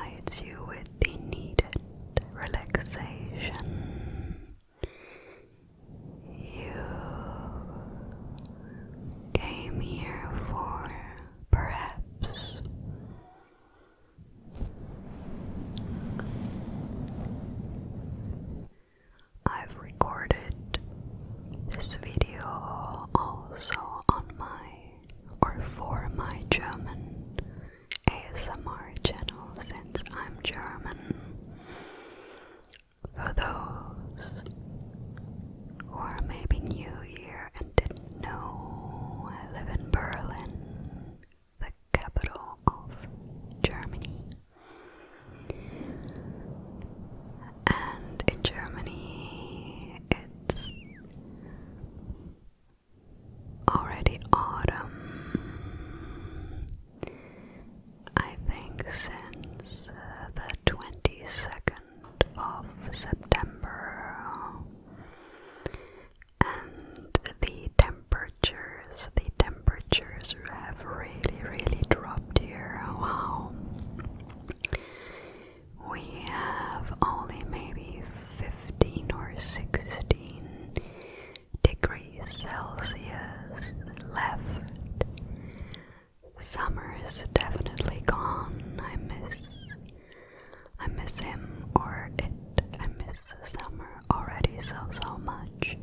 provides you with the needed relaxation. You came here for, perhaps, I've recorded this video also on for my German ASMR channel, since I'm German. For those who are maybe new here and didn't know, I live in Berlin, the capital of Germany. And in Germany, it's already autumn. I think since the 22nd of September, and the temperatures have really dropped here. Wow. We have only maybe 15 or 16 degrees Celsius left. Summer is definitely gone. I miss him or it. I miss summer already so much.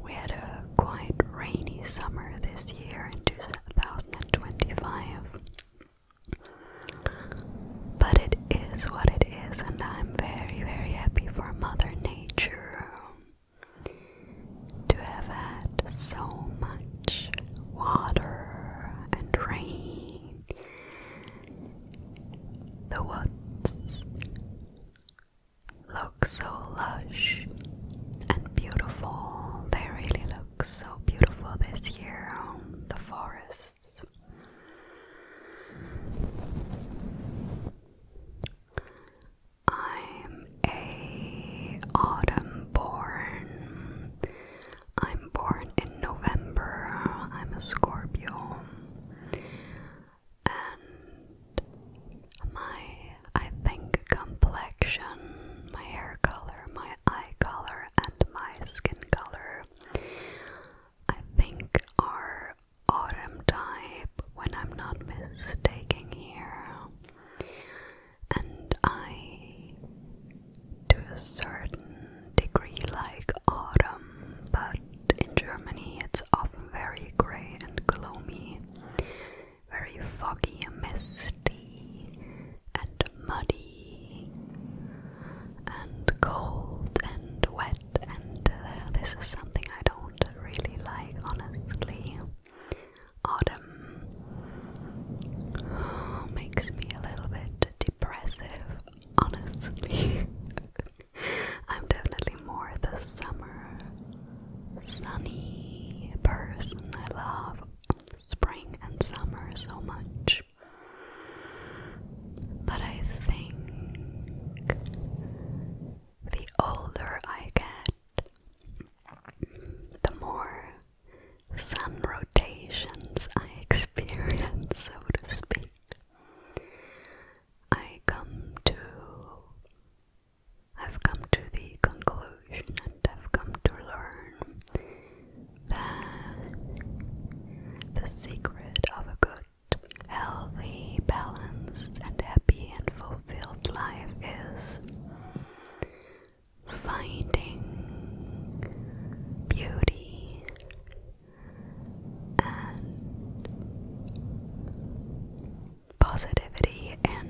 We had a quite rainy summer this year in 2025. But it is what it is, and I'm very happy for Mother Nature to have had so much water and rain. The woods look so lush and beautiful. They really look so beautiful this year. The forests. I'm a autumn born. I'm born in November. I'm a Scorpio. And I think complexion, my hair color, my eye color, and my skin color, I think are autumn type when I'm not mistaken here. And I, to a certain degree, like autumn, but in Germany it's often very grey and gloomy, very foggy and misty and muddy and cold and wet, and this is something I don't really like, honestly. Autumn makes me a little bit depressive, honestly. I'm definitely more the summer, sunny person. I love spring and summer so much. But I think the older I get, the more sun rotations I experience, so to speak. I've come to the conclusion, and I've come to learn that the secret of a good, healthy, balanced, and happy and fulfilled life is finding beauty and positivity in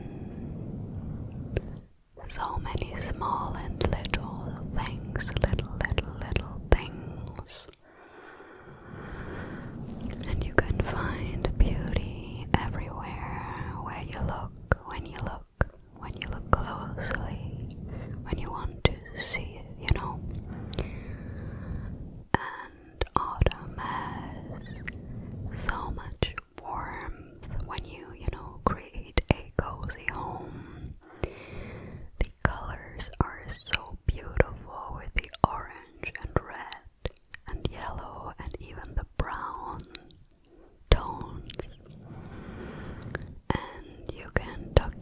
so many small and little things, little things. And you can find beauty everywhere where you look, when you look closely, when you want to see it, you know. And autumn has so much warmth when you create a cozy home. The colors are so beautiful with the orange and red and yellow and even the brown tones. And you can tuck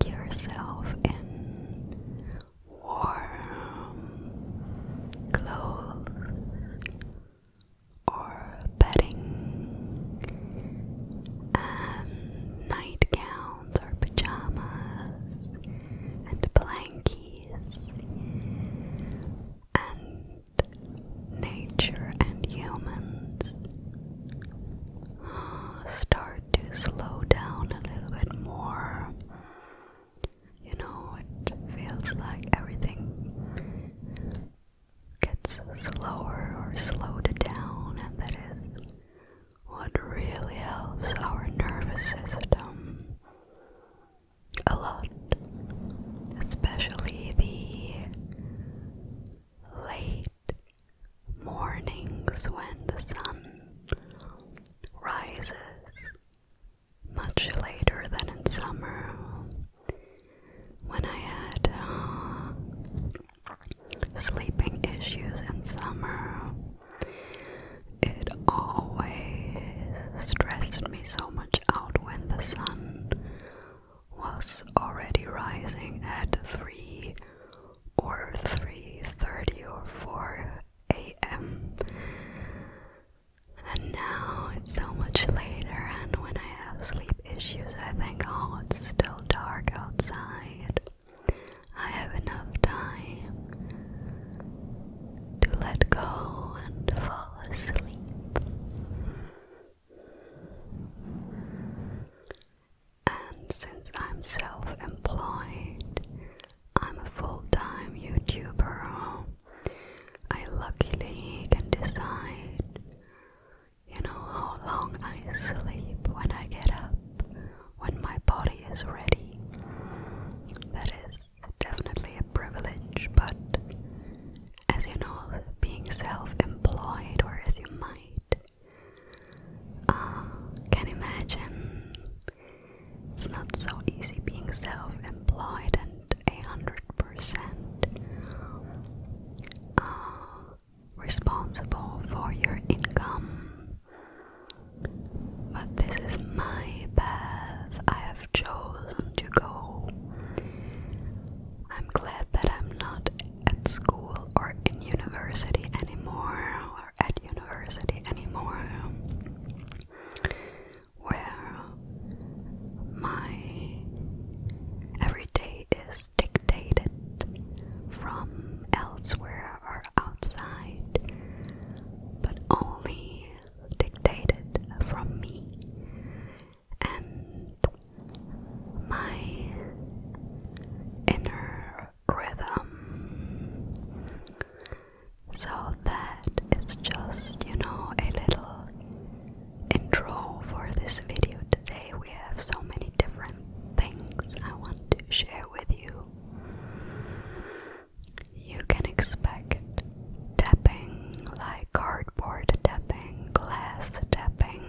realizing at 3 or 3:30 or 4 a.m. And now it's so much later, and when I have sleep issues I think, oh, it's still dark outside. I have enough time to let go and fall asleep. And since I'm self-employed, I'm a full-time YouTuber, I luckily can decide, how long I sleep when I get up, when my body is ready. That is definitely a privilege, but as you know, being self-employed, or as you might can imagine, it's not so easy being self-employed and 100% responsible for your income. But this is my path I have chosen to go. I'm glad that I'm not at school or in university anymore, or at university anymore, where my everyday is dictated from elsewhere or outside, but only dictated from me and my inner rhythm. So that is just, a little intro for this video today. We have so many different things I want to share with you. You can expect tapping, like cardboard tapping, glass tapping,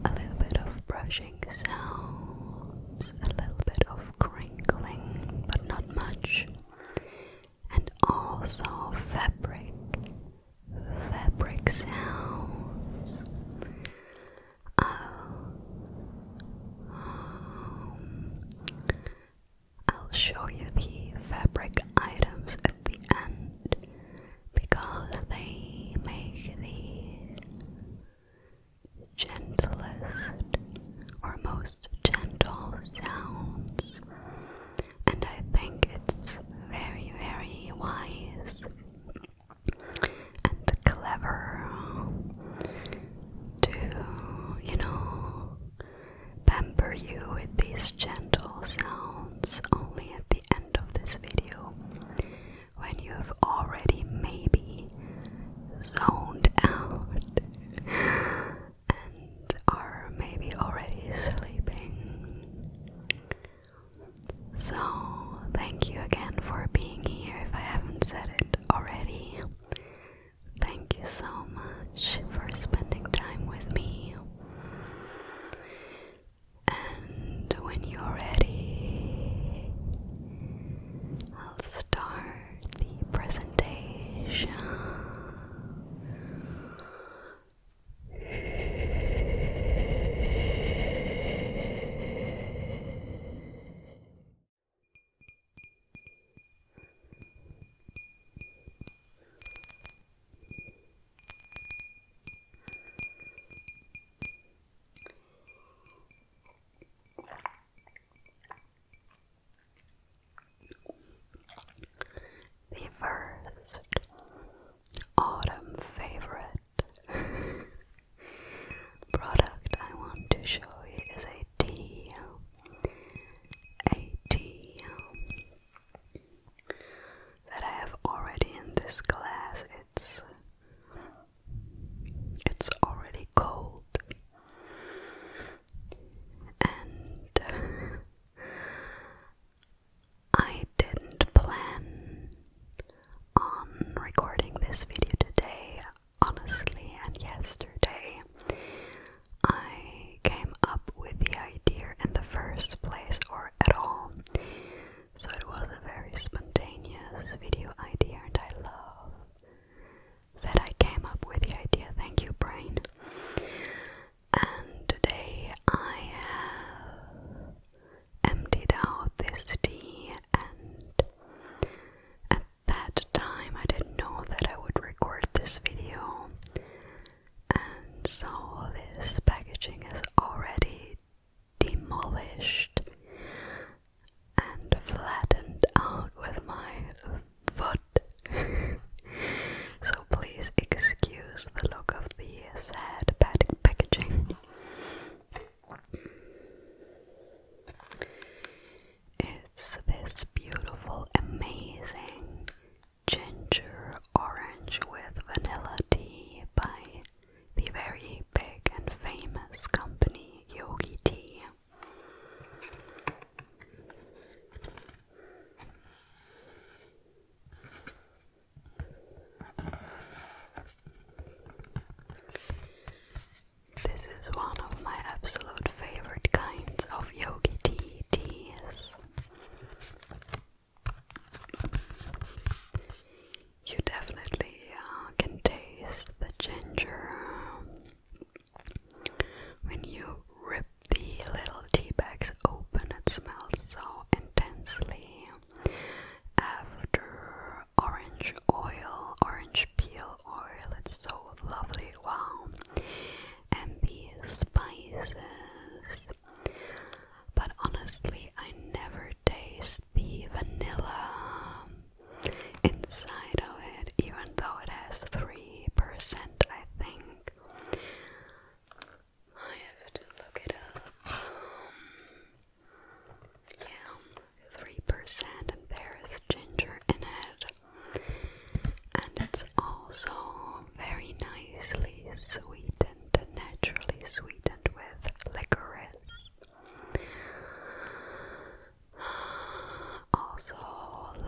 a little bit of brushing sounds, a little bit of crinkling, but not much, and also fabric sounds. I'll show you the fabric items at the end, because they make the gentlest or most gentle sounds, and I think it's very, very wise and clever to, pamper you with these gentle sounds only at the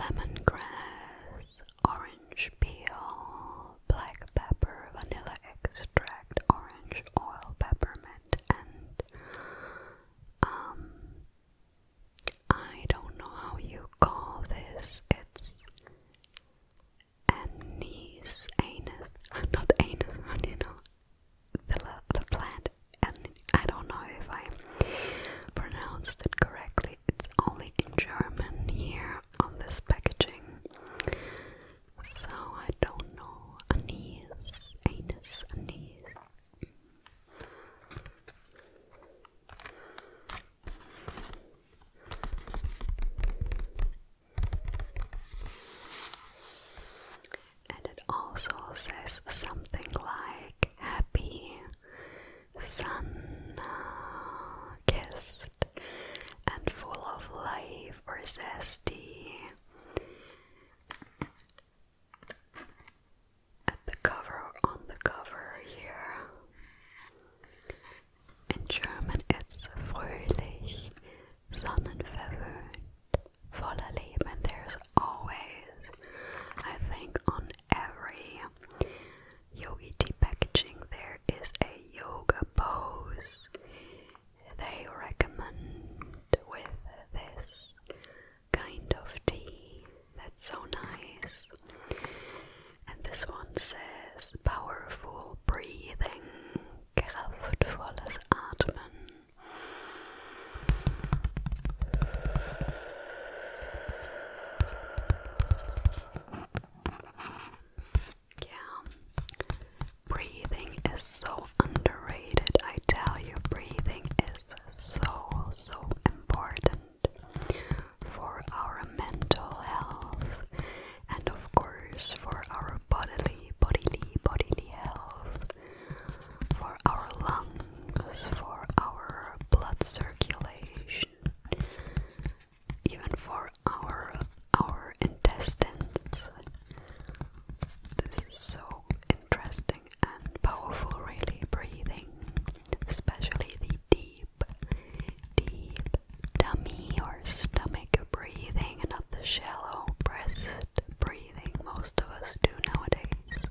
lemongrass, orange peel, black pepper, vanilla extract, orange oil, peppermint, and I don't know how you call this. It's not anise, you know, the plant, and I don't know if I pronounced it correctly. It's only in German here on this packaging, so I don't know. Anise. And it also says something like happy, sun-kissed, and full of life or zesty. On the cover here, in German it's fröhlich, sonnenverwöhnt, voller Leben. There's always, I think on every yogi tea packaging there is a yoga pose they recommend with this kind of tea. That's so nice. And this one says powerful breathing, kraftvolles Atmen. Yeah, breathing is so underrated. I tell you, breathing is so important for our mental health and of course for our bodily health, for our lungs, for our blood circulation, even for our intestines. This is so interesting and powerful, really, breathing, especially the deep tummy or stomach breathing, and not the shallow breast breathing most of us do nowadays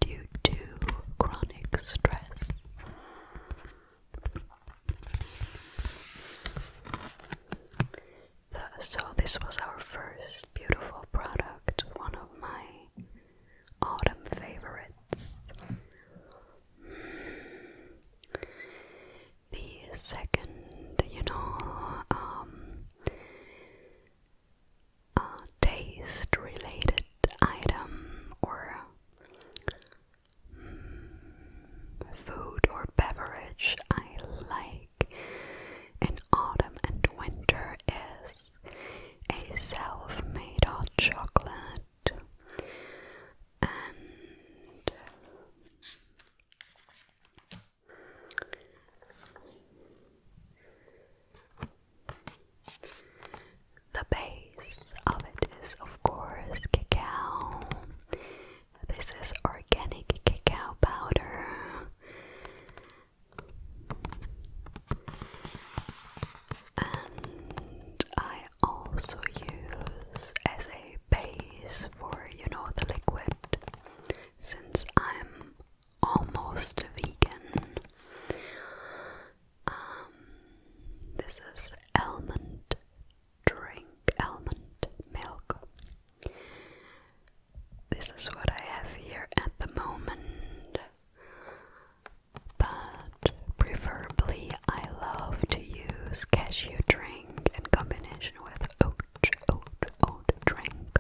due to chronic stress. So this was our first beautiful product, one of my autumn favorites. The second, taste related item or food or beverage I like in autumn and winter is a self-made hot chocolate. And the base of it is, of course, cacao. This is organic cacao powder. And I also use as a base for, the liquid, since I'm almost vegan. This is almond milk. This is what I have here at the moment, but preferably I love to use cashew drink in combination with oat drink.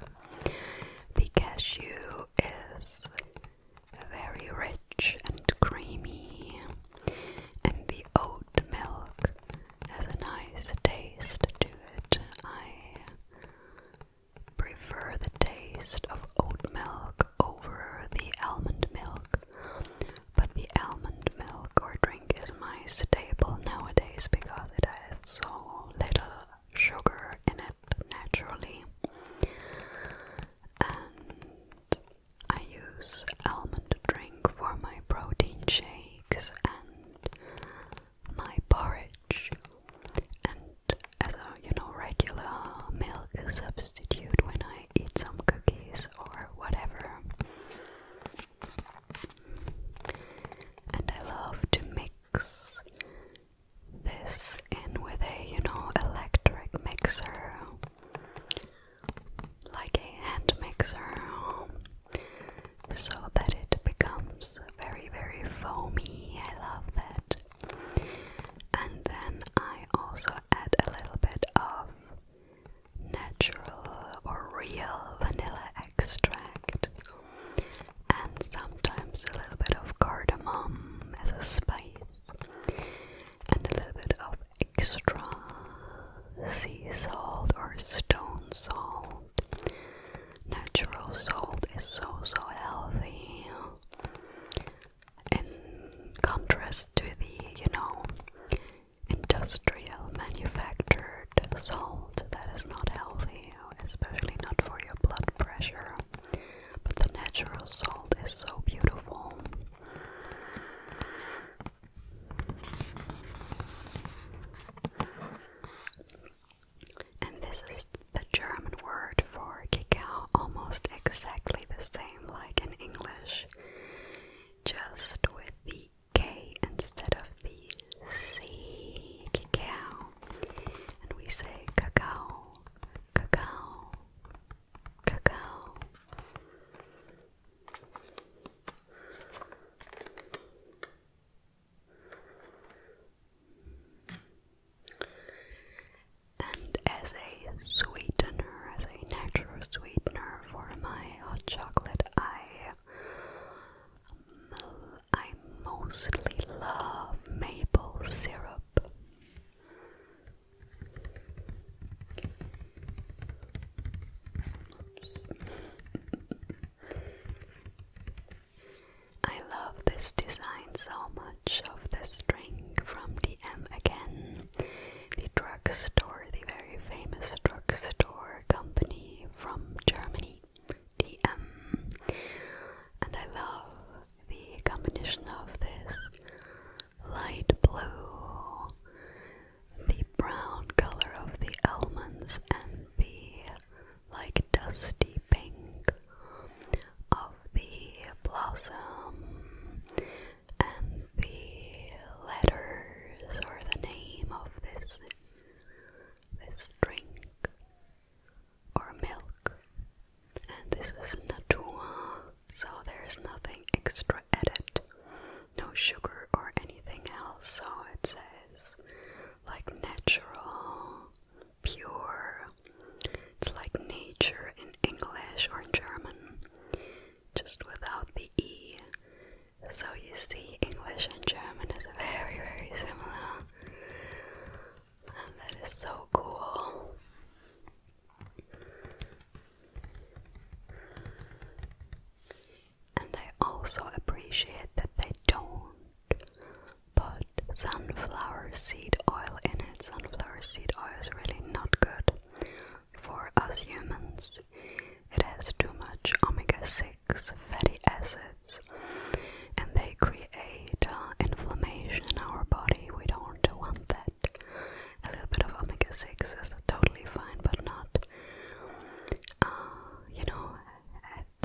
The cashew is very rich and creamy, and the oat milk has a nice taste to it. I prefer the taste of oat milk English and German is very, very similar. And that is so cool. And I also appreciate that they don't put sunflower seed oil in it. Sunflower seed oil is really not good for us humans. It has too much omega-6 fatty acids, and they create inflammation in our body. We don't want that. A little bit of omega-6 is totally fine, but not,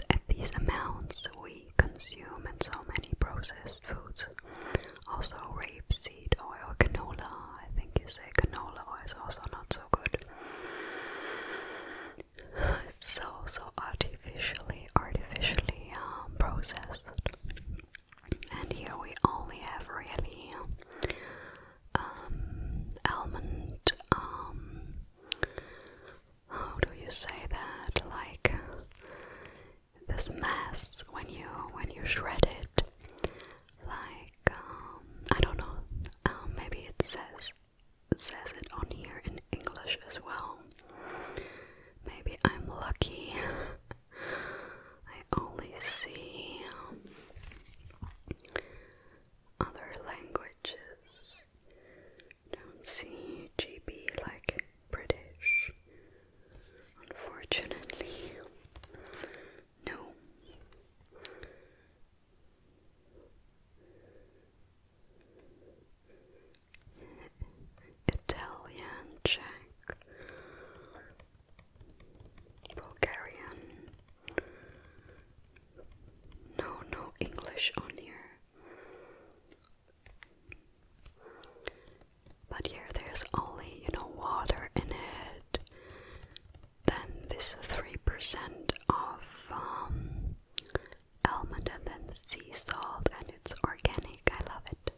at these amounts we consume in so many processed foods. Also rapeseed oil, canola, I think you say canola oil is also not so good. It's so artificially processed. And here we only have really almond, how do you say that, like this mass when you shred it, like I don't know, maybe it says it on here in English as well. Maybe I'm lucky. I only see other languages. Don't see GB like British. Unfortunately. No. Italian, Czech, Bulgarian. No English on here. But here there's only, water in it. Then this 3% of almond and then sea salt, and it's organic. I love it.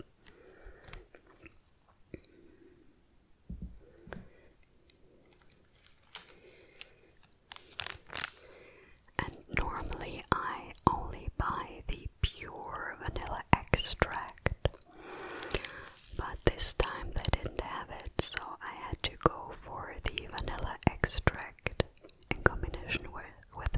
And normally I only buy the pure vanilla extract, but this time they didn't have it, so I had to go for the vanilla extract in combination with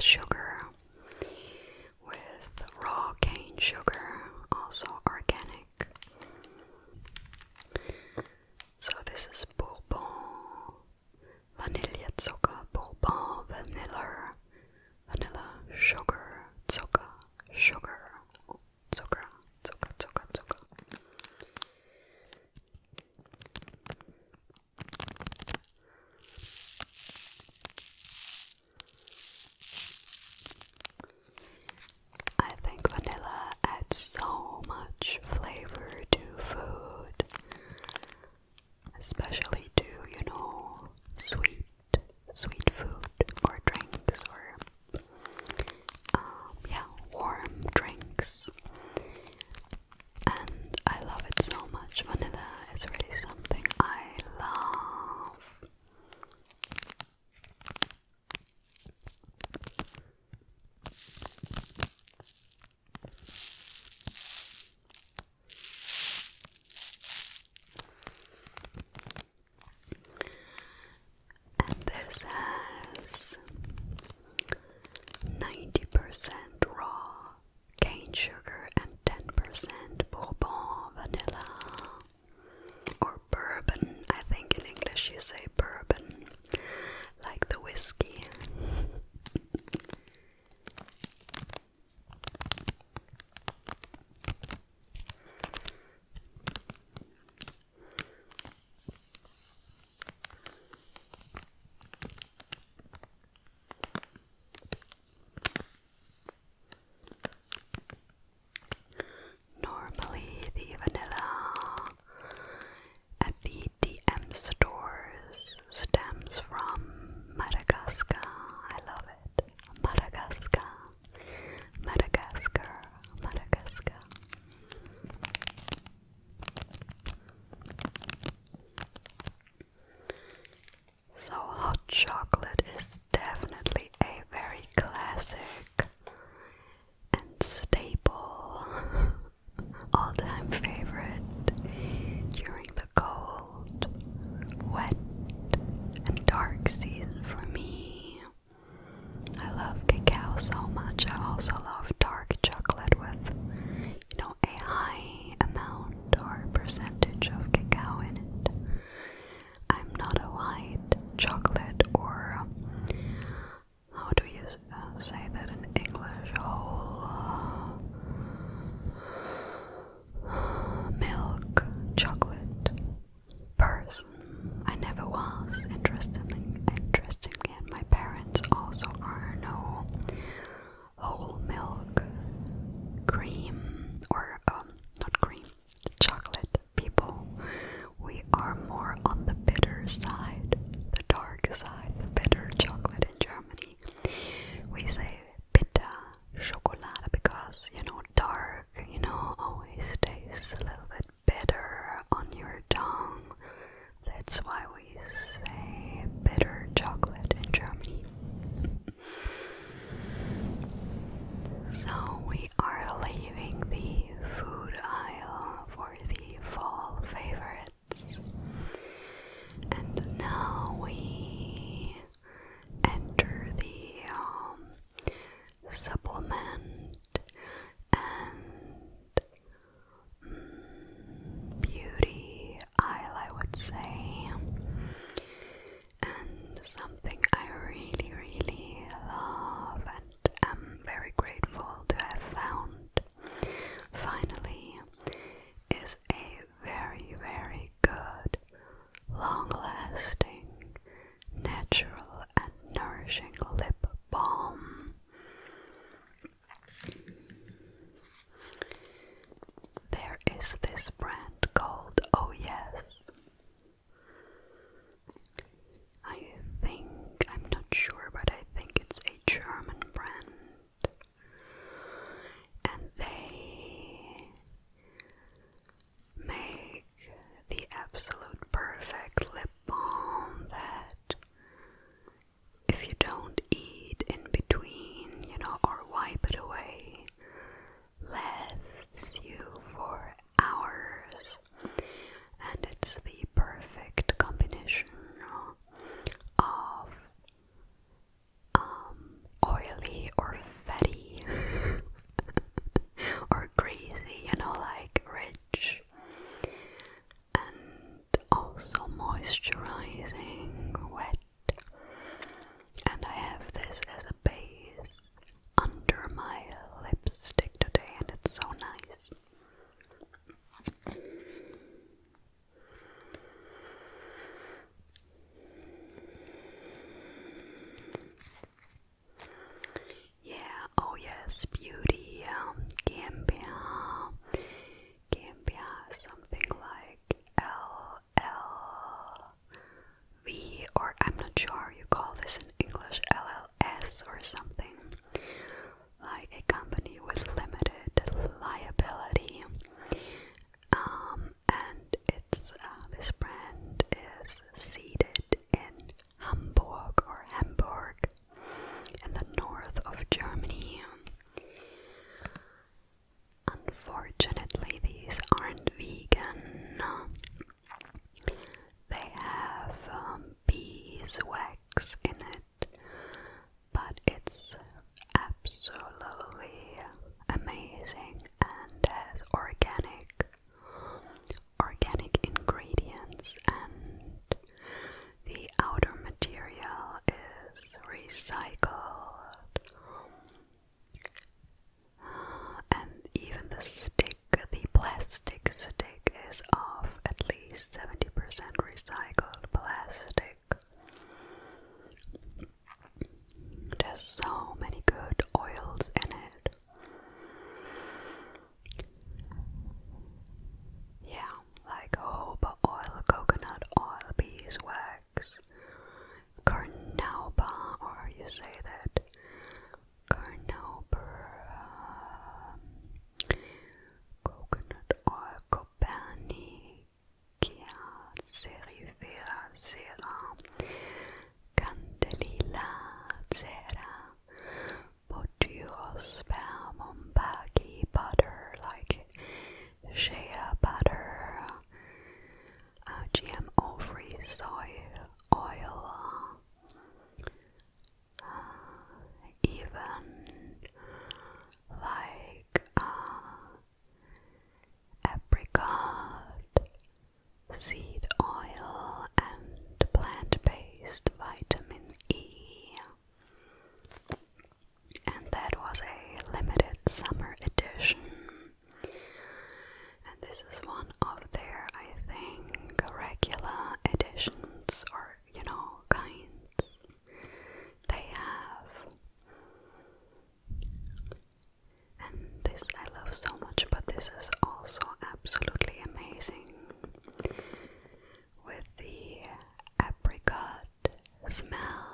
season for me. I love cacao so much. I also love dark chocolate with, a high amount or percentage of cacao in it. I'm not a white chocolate, or how do you say that in English? Whole milk chocolate person. I never was. Interestingly, and my parents also are no whole milk cream, or not cream, chocolate people. We are more on the bitter side, the dark side, the bitter chocolate in Germany. We say bitter Schokolade because, dark, always tastes a little bit bitter on your tongue. That's why we say bitter chocolate in Germany. So we are leaving the food aisle for the fall favorites. And now we enter the supplement and beauty aisle, I would say. And something I really, really love and am very grateful to have found finally is a very, very good, long-lasting, natural and nourishing lip balm. There is this brand called Oh Yes. I'm not sure, but I think it's a German brand. And they make the absolute perfect lip balm that if you don't eat in between, or wipe it away, lasts you for hours. And it's the perfect combination of oily or fatty or greasy, like rich, and also moisturizing, wet. And I have this as a base under my lipstick today, and it's so nice. Yeah, Oh Yes Beauty, GmbH. GmbH is something like LLV, or I'm not sure how you call this in English, LLS or something. Like a company with limited liability. And it's this brand is seated in Hamburg in the north of Germany. Unfortunately, these aren't vegan. They have beeswax in it, but it's absolutely amazing and has organic ingredients, and the outer material is recycled, and even the plastic stick is of at least 70% recycled plastic. There's so many good oils in it. Yeah, like jojoba oil, coconut oil, beeswax, carnauba, or you say that, carnauba, coconut oil, copernicia, cerifera, cera, candelilla, cera, botulospermum, bagi butter, like shea butter, GMO-free soy oil, smell.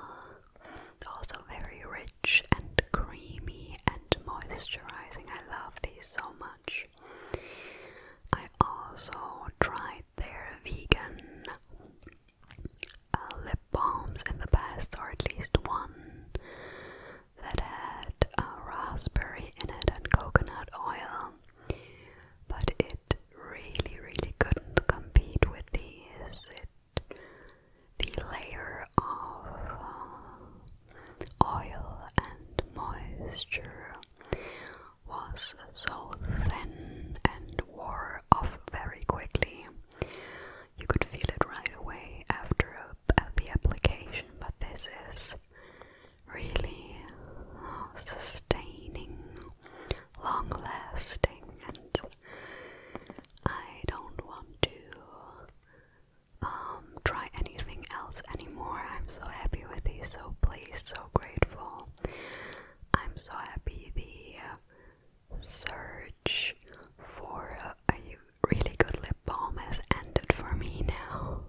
It's also very rich and creamy and moisturizing. I love these so much. I also tried their vegan lip balms in the past, or at least one that had raspberry in it and coconut oil, but it really couldn't compete with these. The layer of oil and moisture was so thin and wore off very quickly. You could feel it right away after the application, but this is really sustaining, long-lasting, and I don't want to try anything else anymore. I'm so happy with these, so pleased, so grateful. I'm so happy the search for a really good lip balm has ended for me now.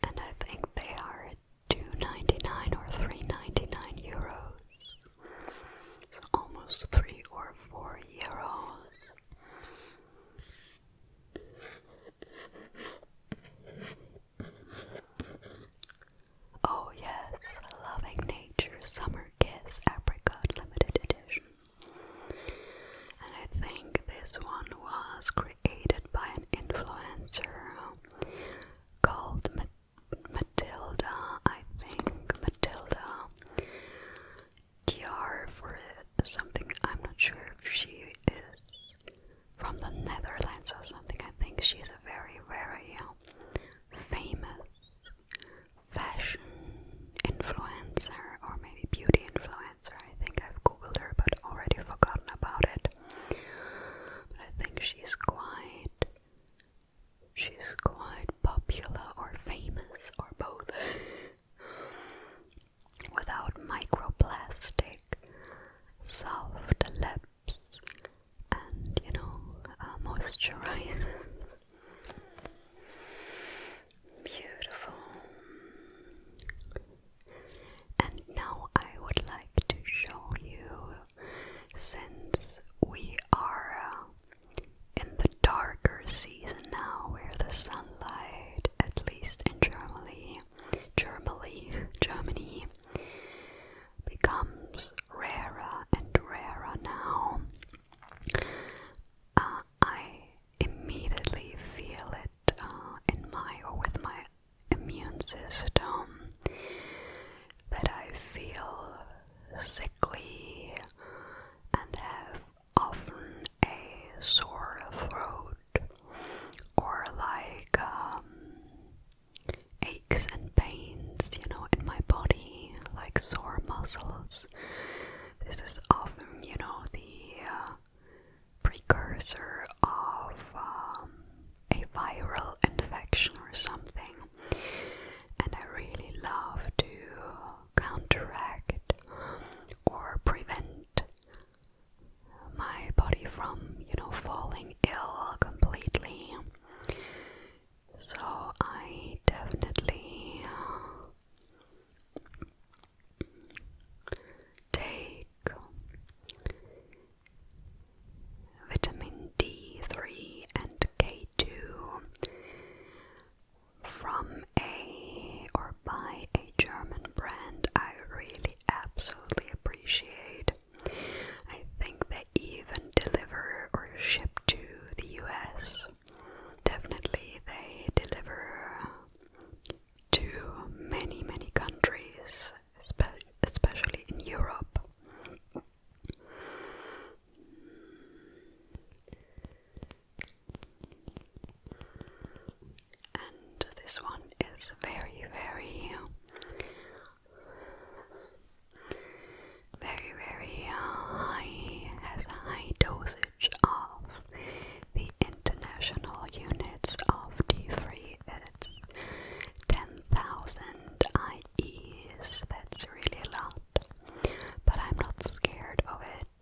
And I think they are €2.99 or €3.99. So almost 3 or 4 euros. Oh yes, Loving Nature Summer Kiss Apricot Limited Edition. And I think this one was created by an influencer called Matilda, I think. Matilda TR for something. I'm not sure if she is from the Netherlands or something. I think she's a very famous fashion influencer, or maybe beauty influencer. I think I've googled her but already forgotten about it. But I think she's quite popular or famous or both. Without microplastic, soft lips, and moisturizes. Beautiful. And now I would like to show you, since we are in the darker season now, where the sunlight, at least in Germany, becomes rarer and rarer now. I immediately feel it with my immune system, that I feel sickly and have often a sore throat, or like aches and pains, in my body, like sore muscles. This is often, the precursor of a viral infection or something. And I really love to counteract or prevent my body from, falling ill completely. So I definitely take vitamin D3 and K2 from by a German brand I really absolutely appreciate. I think they even deliver or ship to the US. Definitely they deliver to many countries, especially in Europe. And this one is very high, has a high dosage of the international units of D3. It's 10,000 IEs. That's really a lot, but I'm not scared of it.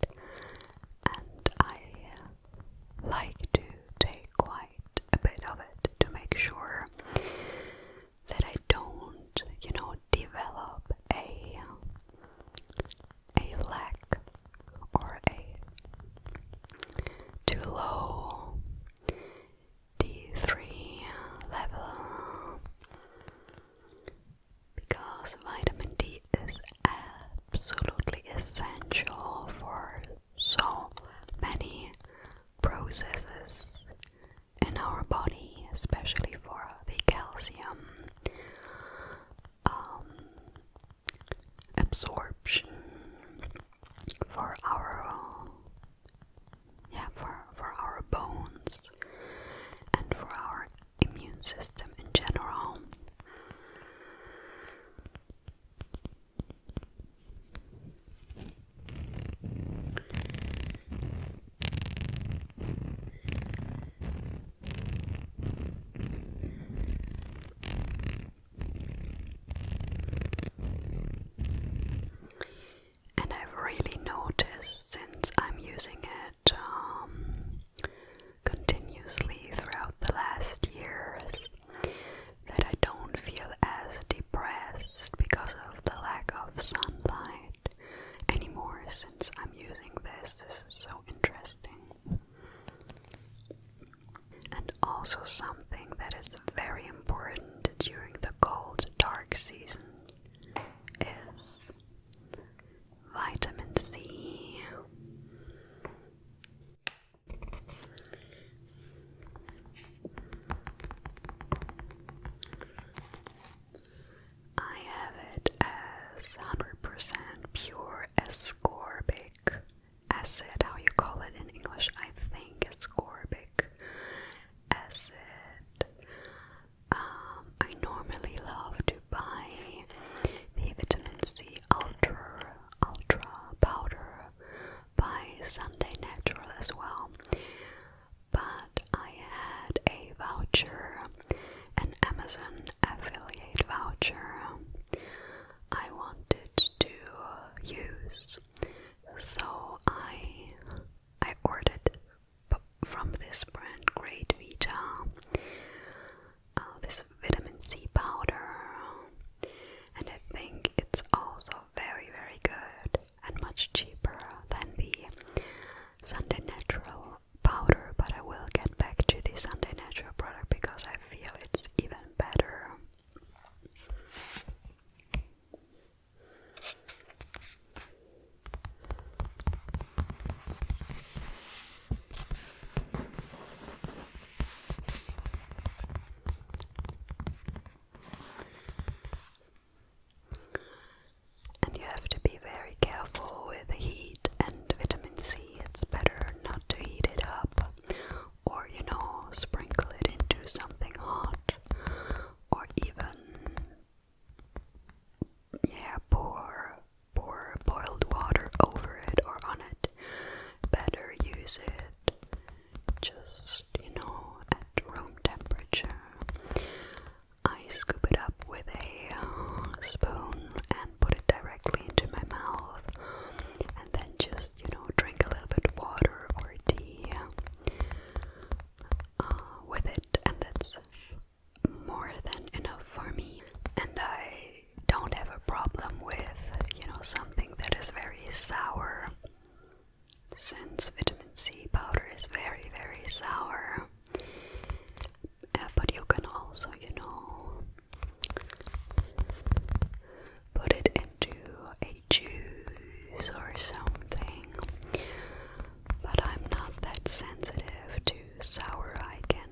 because this is so interesting. And also something that is very important during the cold, dark season is vitamin C. I have it as 100% pure ascorbic acid, how you call it in English, I think ascorbic acid. I normally love to buy the vitamin C ultra powder by Sunday Natural as well, but I had a voucher, an Amazon affiliate voucher I wanted to use, so I ordered from this brand Great Vita this vitamin C powder, and I think it's also very, very good and much cheaper than the Sunday Natural powder, but I will get back to the Sunday Natural product because I feel it's even better. And you have to be very careful with the heat and vitamin C. It's better not to heat it up or, sprinkle it into something hot or even, pour boiled water over it or on it. Better use it just, at room temperature. I scoop it up with a spoon and put it directly into my mouth, and then just, drink a little bit of water or tea with it, and that's more than enough for me. And I don't have a problem with, something that is very sour, since vitamin C powder is very, very sour. But you can also, put it into a juice or something. But I'm not that sensitive to sour. I can,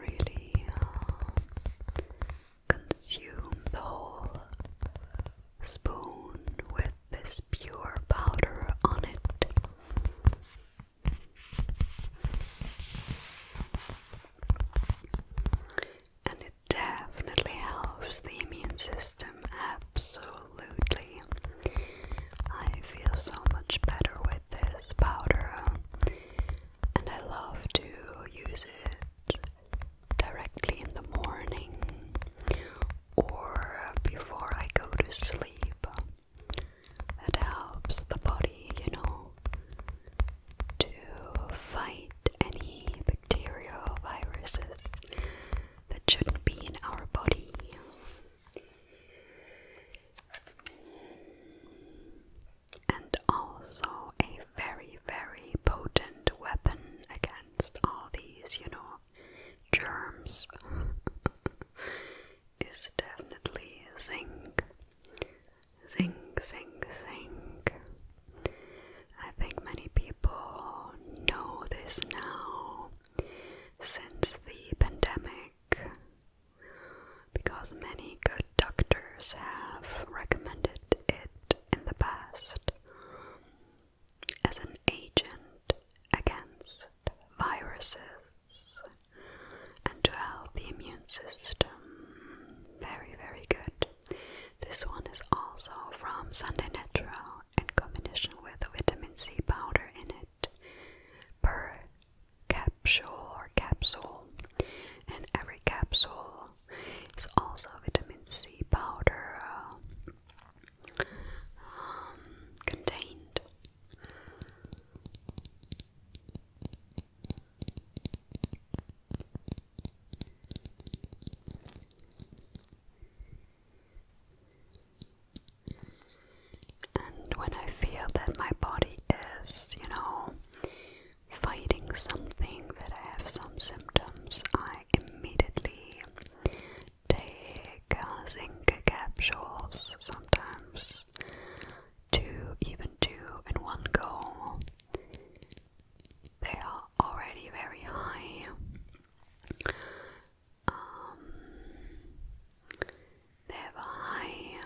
really consume the whole spoon with this pure powder on it. And it definitely helps the immune system, absolutely. I feel so much better with this powder, and I love to use it directly in the morning or before I go to sleep. That helps the body, to fight any bacteria or viruses that shouldn't be in our body. And also a very, very potent weapon against all these, germs is definitely zinc. Zinc. I think many people know this now since the pandemic, because many good doctors have recommended it in the past as an agent against viruses and to help the immune system. Very, very good. This one is also from Sunday Natural in combination with vitamin C powder in it per capsule, and every capsule is also vitamin C powder zinc capsules, sometimes even two in one go. They are already very high. They have a high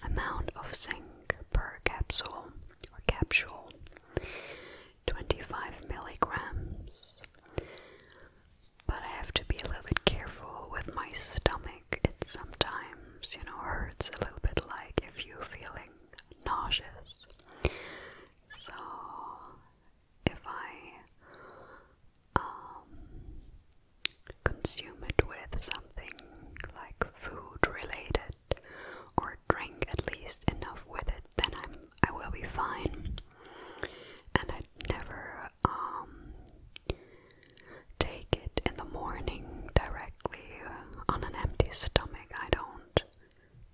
amount of zinc per capsule, 25 milligrams. But I have to be a little bit careful with my stomach. It sometimes, hurts a little bit, like if you're feeling nauseous. So if I consume it with something like food related, or drink at least enough with it, then I will be fine. And I never take it in the morning directly on an empty stomach. I don't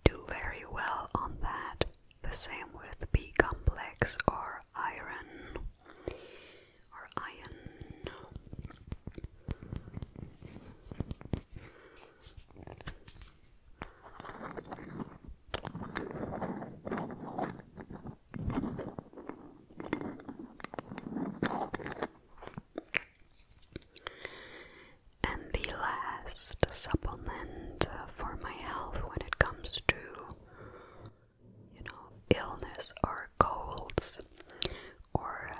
do very well on that. The same with B complex or iron. And the last supplement for my health when it comes to, illness or colds or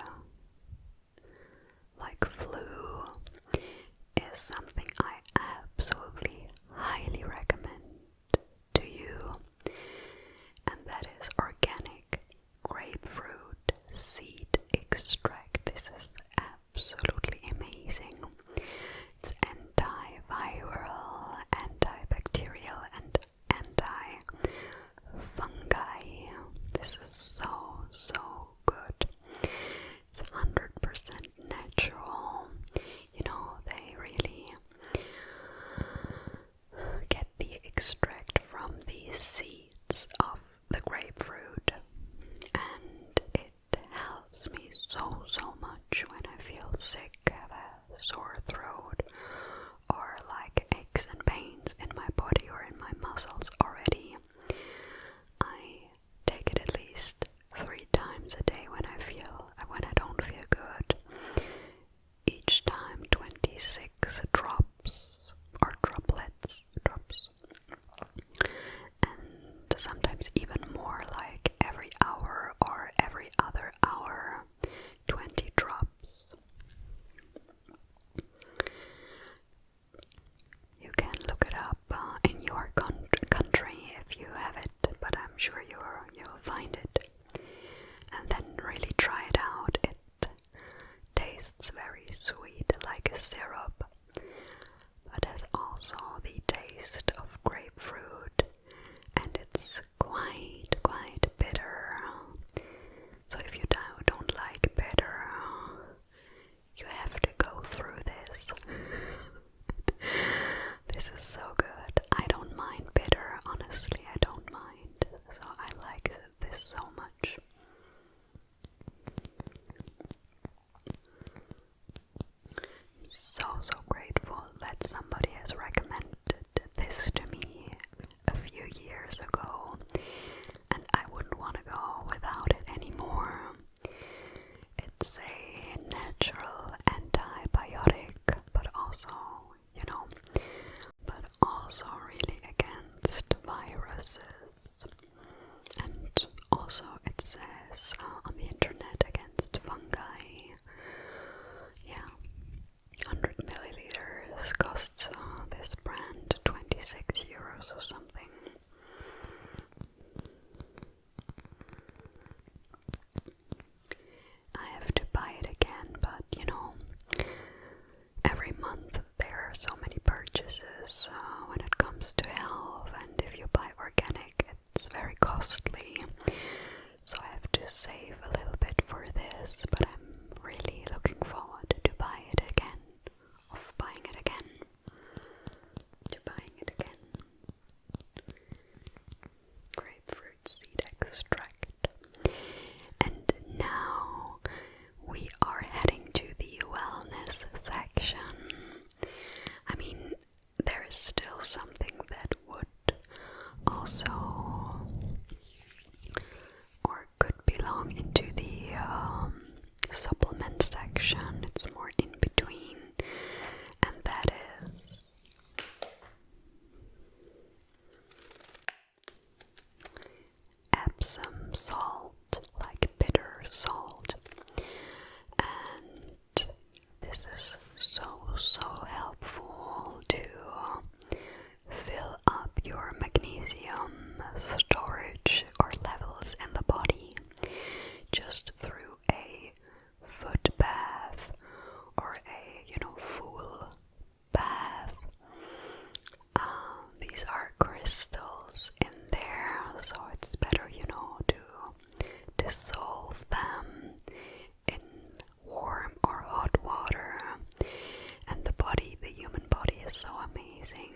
like flu is something I absolutely highly recommend to you, and that is organic grapefruit seed extract. This is absolutely amazing. It's antiviral, antibacterial, and anti-fungi. This is so good. It's 100% natural. They really get the extract from the seeds of the grapefruit, and it helps me so much when I feel sick, have a sore throat, or like aches and pains in my body or in my muscles already. I take it at least 3 times a day when I don't feel good. Each time 26 drops or drops, and sometimes even more, like every hour or every other hour, 20 drops. You can look it up in your country if you have it, but I'm sure you'll find it. And then really try it out. It tastes very sweet, like a syrup, but has also the taste of grapefruit, and it's quite bitter. So if you don't like bitter, you have to go through this. This is so good. I don't mind bitter, honestly, I don't mind. So I like this so much. So grateful that somebody has recommended this to me a few years ago, and I wouldn't want to go without it anymore. It's a natural antibiotic, but also really against viruses, and also it says on the internet against fungi. Yeah, 100 milliliters costs this brand 26 euros or something. I have to buy it again, but every month there are so many purchases when it comes to health, and if you buy organic, it's very costly. So I have to save a little bit for this, but I'm really looking forward to buying it again. Grapefruit seed extract. And now we are heading to the wellness section. I mean, there is still something that would salt, like bitter salt. And this is so helpful to fill up your magnesium storage or levels in the body just through a foot bath or a, full bath. These are crystals in there, so it's better, to dissolve them in warm or hot water. And the human body is so amazing.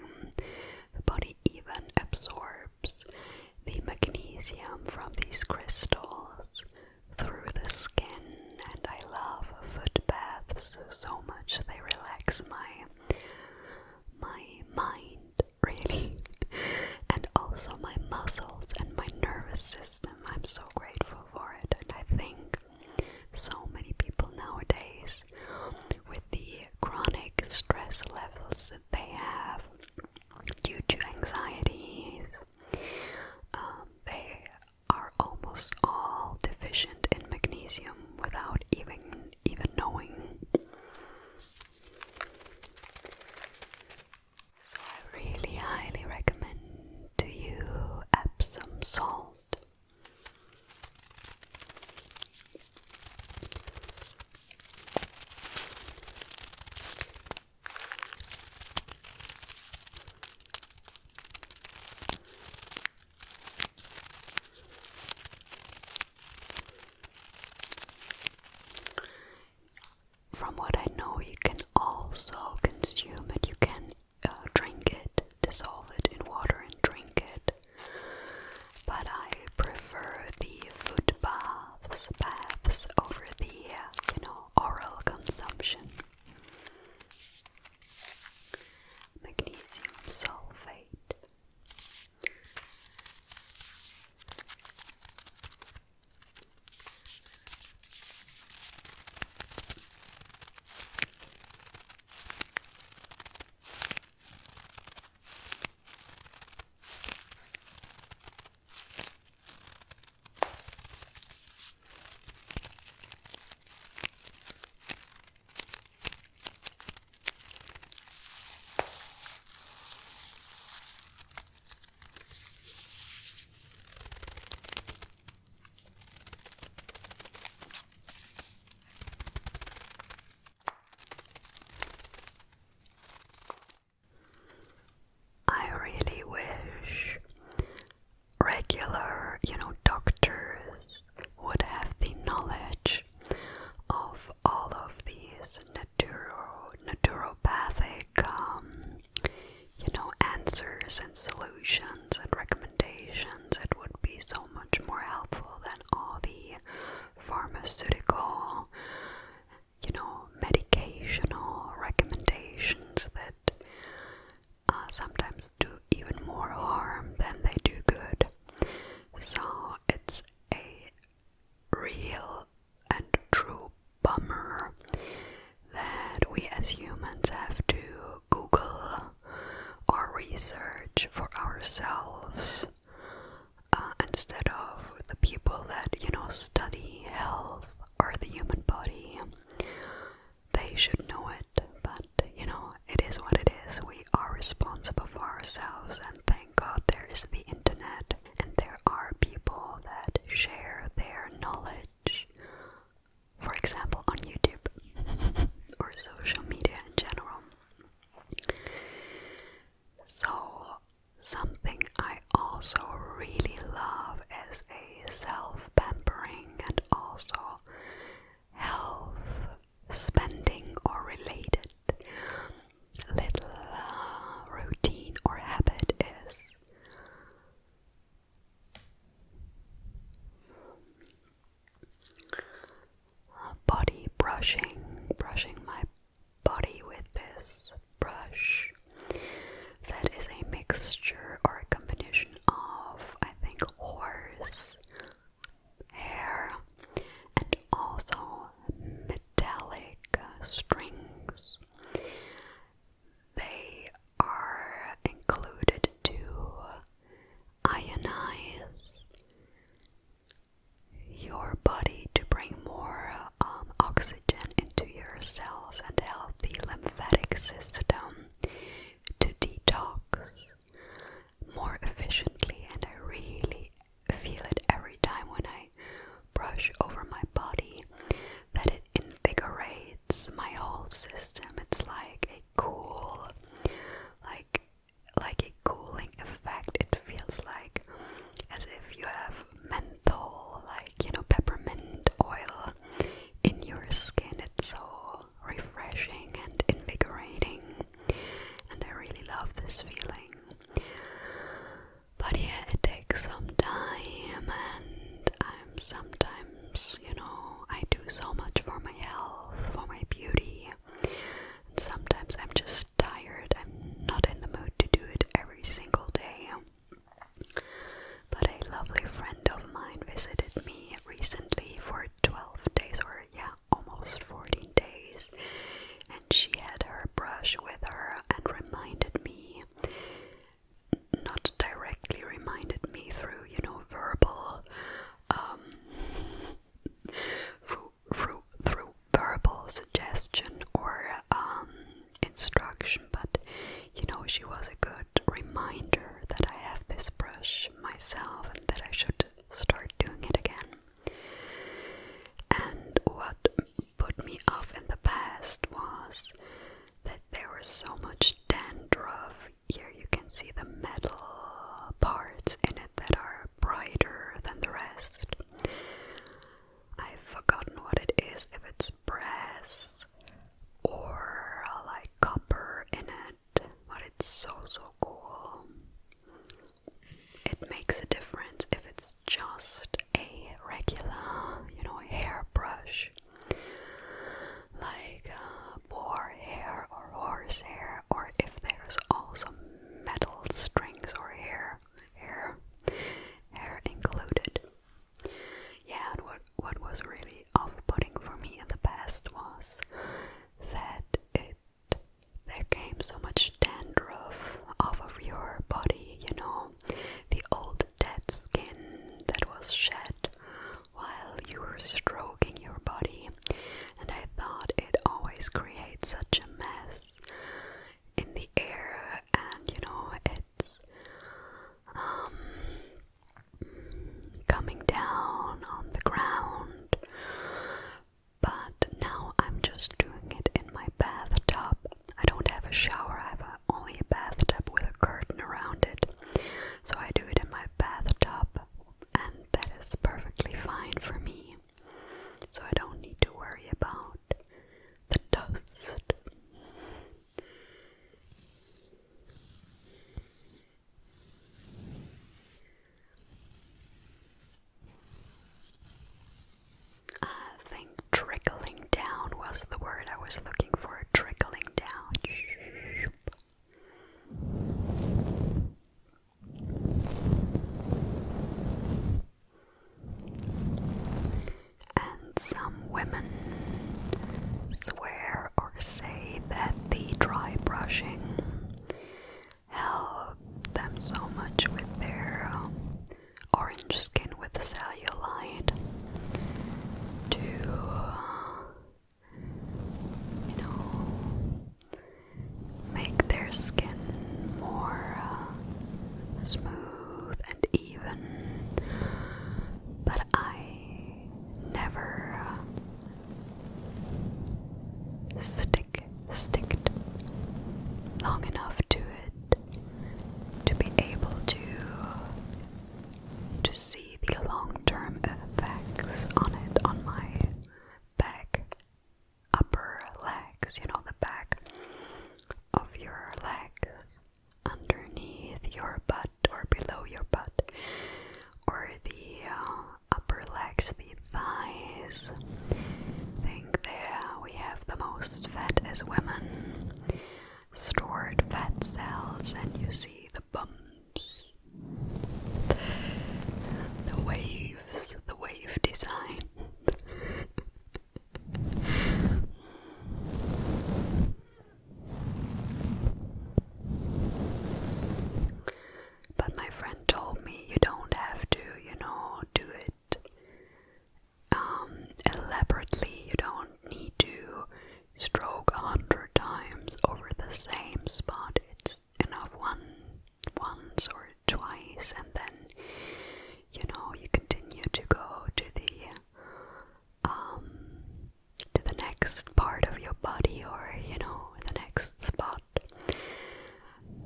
The body even absorbs the magnesium from these crystals through the skin, and I love foot baths so much. They relax my mind, really, and also my muscles and my nervous system. I'm so grateful for it, and I think so many people nowadays, with the chronic stress levels that they have due to anxieties, they are almost all deficient in magnesium without even knowing. So I really highly recommend to you Epsom salt. From what I know, you can also consume it. You can drink it, dissolve it in water and drink it. But I prefer the foot baths over the, oral consumption. Magnesium sulfate. I really wish regular, doctors would have the knowledge of all of these naturopathic, answers and solutions and recommendations. It would be so much more helpful than all the pharmaceutical, medicational recommendations that sometimes do even more harm than they do good. So it's a real and true bummer that we as humans have to Google or research for ourselves instead of the people that, study health or the human body. They should know it, but, it is what it is. We are responsible for ourselves, and thank God there is the internet, and there are people that share their knowledge, for example, on YouTube or social media in general. So, something I also really love is a self-pampering and also health spending or related little routine or habit is body brushing my body with this brush that is a mixture or a combination of, I think, horse hair ground. But now I'm just doing it in my bathtub. I don't have a shower, I have only a bathtub with a curtain around it. So I do it in my bathtub, and that is perfectly fine for me. So I don't need to worry about the dust. I think trickling down was the word I was looking for. Trickling down. And some women swear or say that the dry brushing helped them so much with their orange skin with the cellulite to, make their skin more smooth and even. But I never sticked long enough to it to be able to see the long-term effects on it on my back, upper legs, the back of your legs, underneath your butt or below your butt, or the upper legs, the thighs. I think there we have the most fat as women, stored fat cells, and you see the bumps, the waves, the wave design. But my friend told me you don't have to, do it elaborately. You don't need to stroke 100 times over the same spot. It's enough once or twice, and then you continue to go to the next part of your body, or the next spot.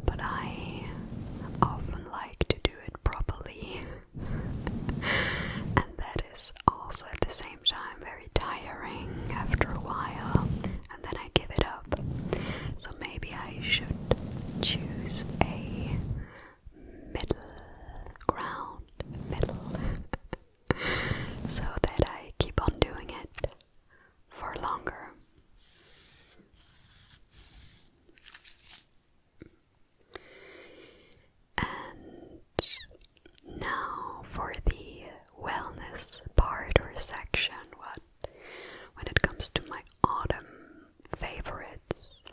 But I often like to do it properly, and that is also at the same time very tiring after a while, and then I give it up. So maybe I should choose a middle ground, so that I keep on doing it for longer. And now for the wellness part or section, when it comes to my autumn favorites,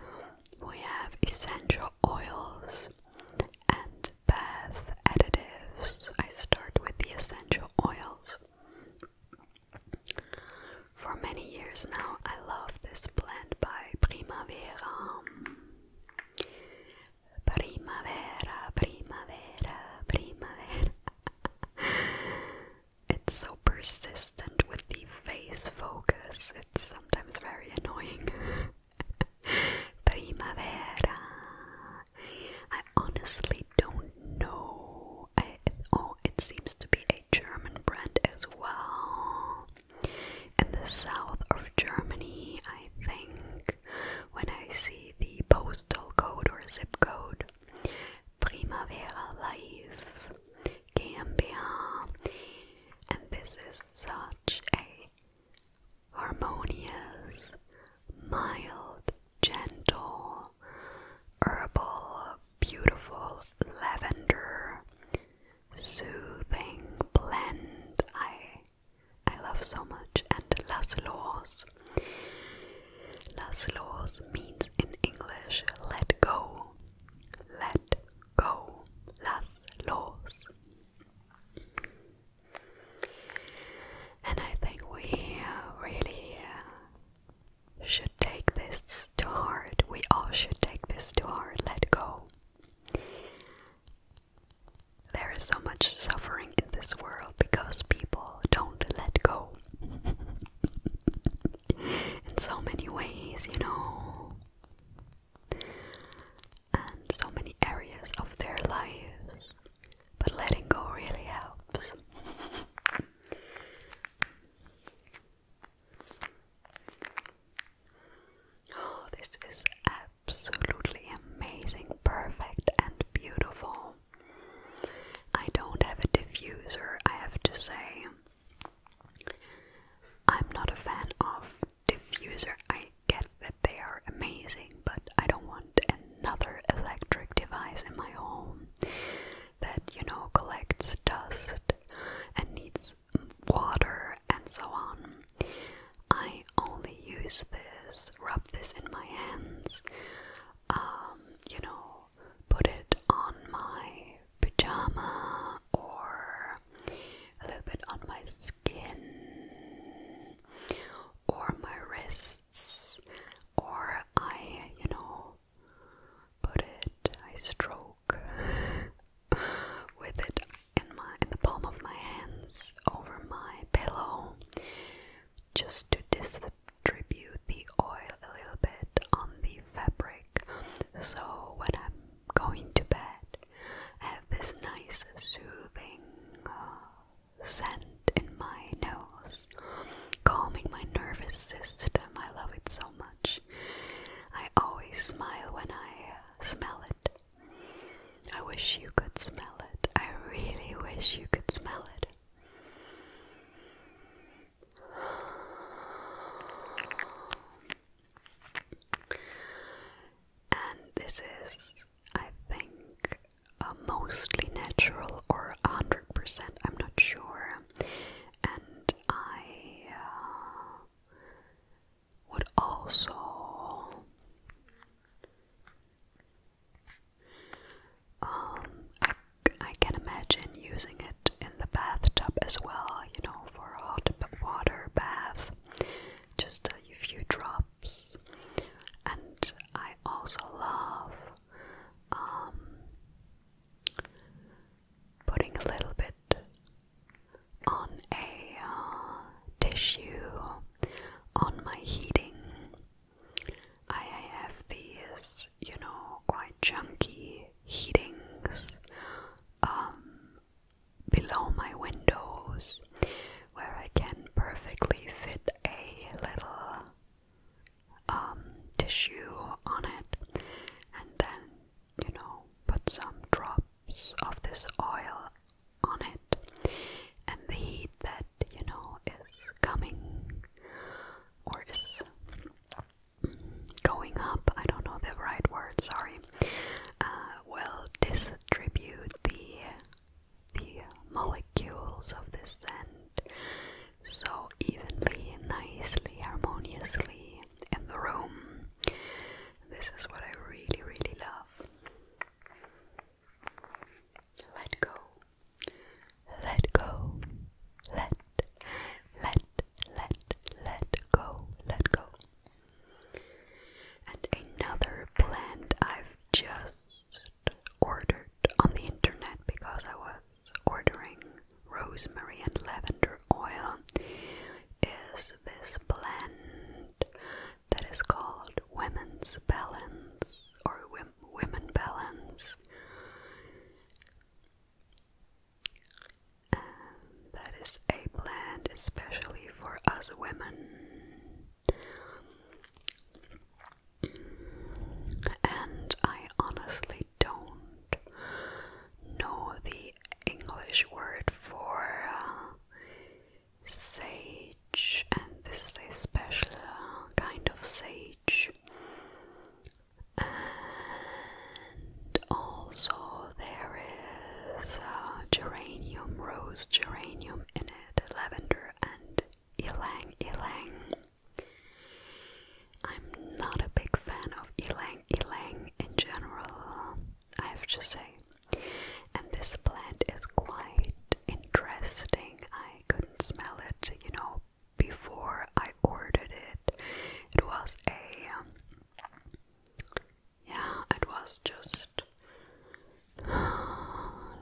we have essential oils and bath additives. I start with the essential oils. For many years now, I love this blend by Primavera. It's so persistent with the face focus. It's sometimes very annoying. Primavera. I honestly don't know. It seems to be a German brand as well. In the south of Germany, I think, when I see the postal code or zip code, Primavera Life GmbH, and this is such a harmonious, mild, gentle, herbal, beautiful lavender, soothing blend I love so much. And Las Los means in English let go, Las Los. And I think we really should take this to heart. We all should take this to heart. Let go. There is so much suffering in this world because people don't let go. say, I'm not a fan of diffuser. I get that they are amazing, but I don't want another electric device in my home that, you know, collects dust and needs water and so on. I only use this, rub this in my hands, you know, put it on my pajama or a little bit on my skin or my wrists, or I, you know, I stroke with it in the palm of my hands over my pillow, just to distribute the oil a little bit on the fabric. So when I'm going to bed, I have this nice soothing scent in my nose, calming my nervous system. I love it so much. I always smile when I smell it. I wish you could smell it. I really wish you could smell it. And this is, I think, mostly natural or 100%, I'm not sure. And I would also I can imagine using it in the bathtub as well, you know, for a hot water bath, just a few drops. And I also love putting a little bit on a tissue on my heating. I have these, you know, quite chunky heatings below my windows, where I can perfectly fit a little tissue on it, and then, you know, put some drops of this oil on it, and the heat that, you know, is coming or is going up, I don't know the right word, sorry, will distribute the molecules of the scent so evenly, nicely, harmoniously in the room. This is what I really, really love. Let go. Let go. Let go. Let go. And another plant I've just ordered on the internet because I was ordering rosemary and lavender oil is this blend that is called Women's Balance or Women Balance. And that is a blend especially for us women. And I honestly don't know the English word for sage, and this is a special kind of sage. And also there is geranium, rose geranium in it, lavender and ylang ylang. I'm not a big fan of ylang ylang in general, I have to say. And this plant is quite interesting. I couldn't smell it, you know, before I ordered it. It was it was just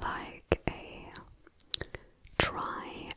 like a dry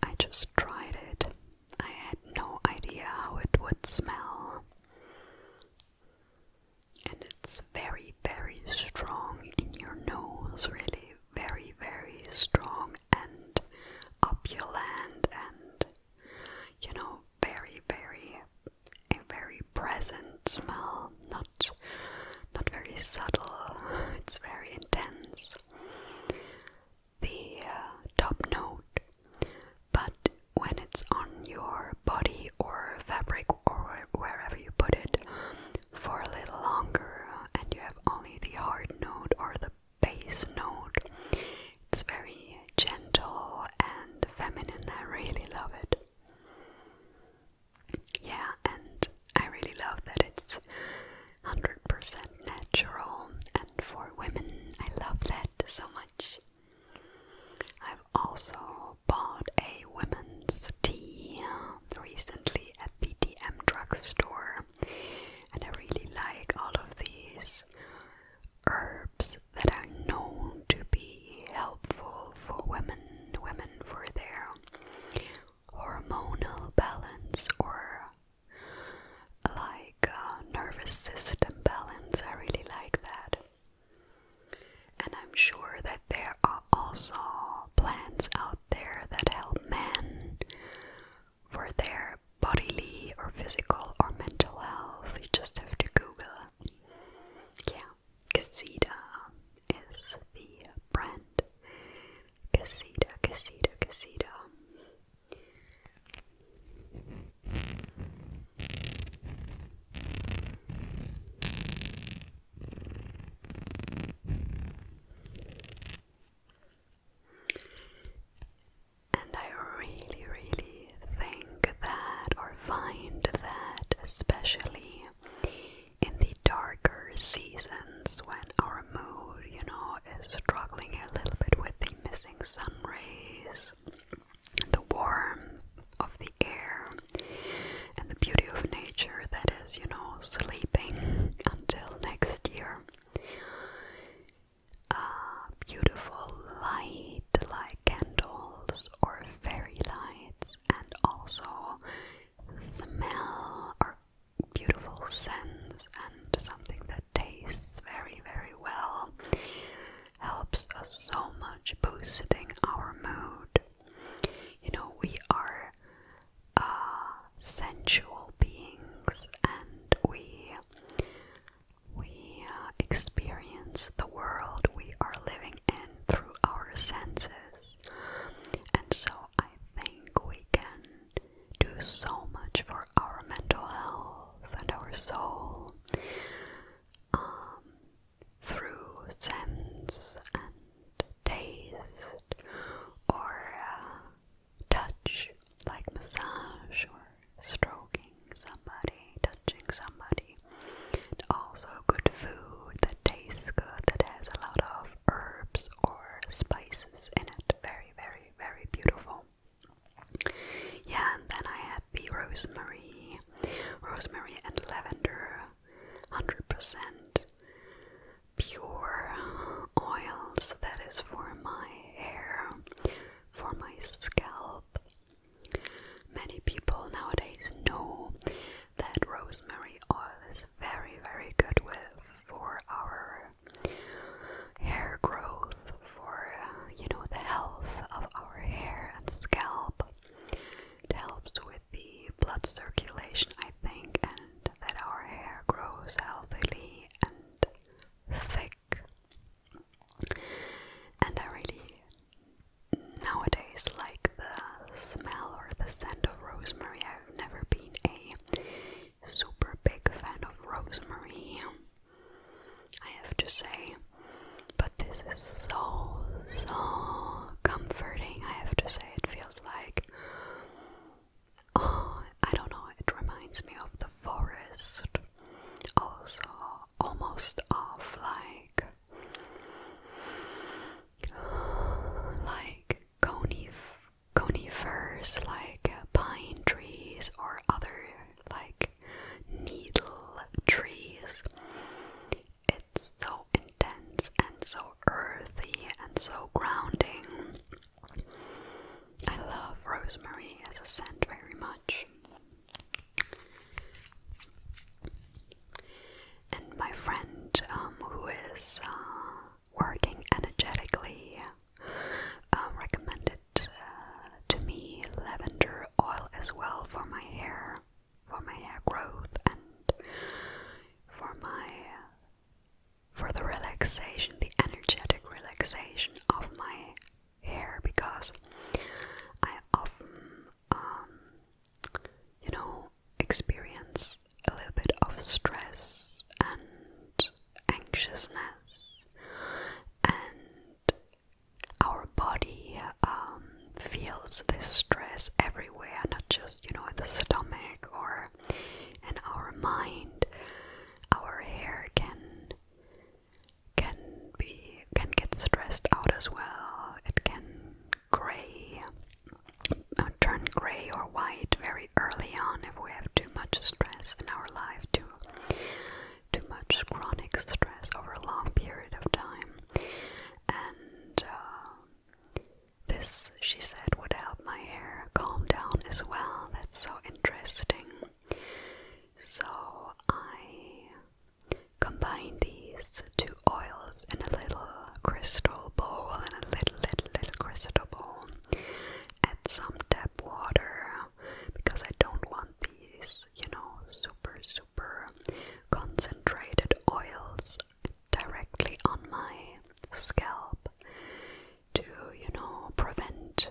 scalp. Many people nowadays know that rosemary oil is very, very good for our hair growth, for the health of our hair and scalp. It helps with the blood circulation, I think, and that our hair grows healthily and thick. And I really nowadays like the smell or the scent of rosemary. I've never been a super big fan of rosemary, I have to say, but this is so comforting. I have to say, it feels like, I don't know, it reminds me of the forest, also almost of like conifers, like pine trees or other like needle trees. It's so intense and so earthy and so grounding. I love rosemary as a scent very much. And my friend who is working energetically recommended to me lavender oil as well for my hair growth, and for the relaxation, the energetic relaxation of my hair, because I often experience a little bit of stress and anxiousness, and our body feels this stress everywhere, not just in the stomach or in our mind. Our hair can get stressed out as well. It can turn gray or white very early on if we have too much stress in our life, too much chronic stress over a long period of time. And this, she said, would help my hair calm down as well. That's so interesting. So I combine these two oils in a little crystal bowl, little crystal bowl. Add some tap water, because I don't want these, super concentrated oils directly on my scalp to, prevent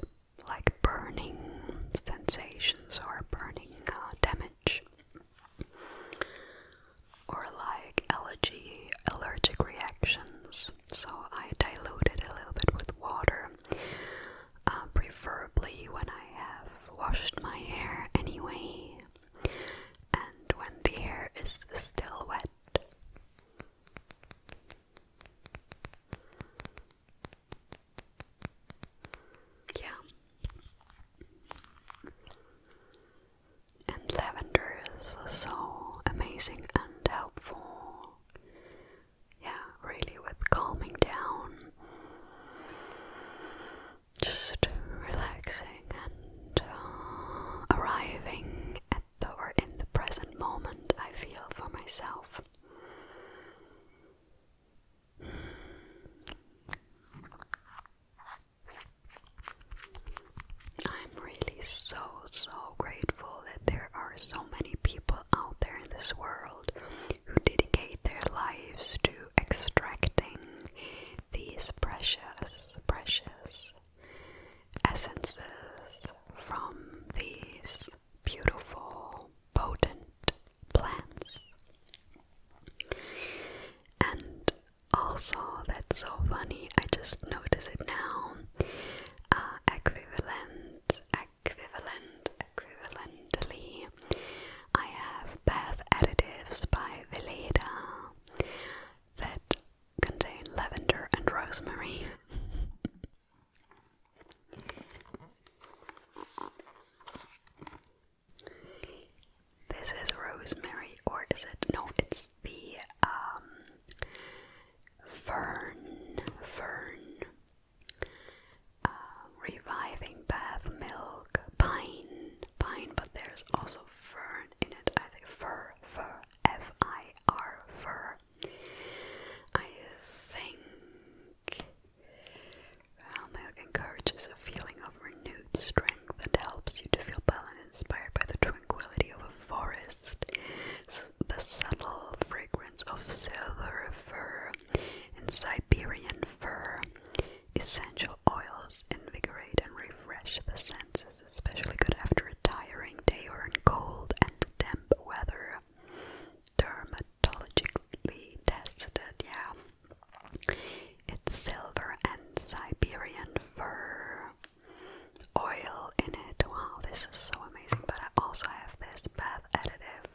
This is so amazing. But I also have this bath additive.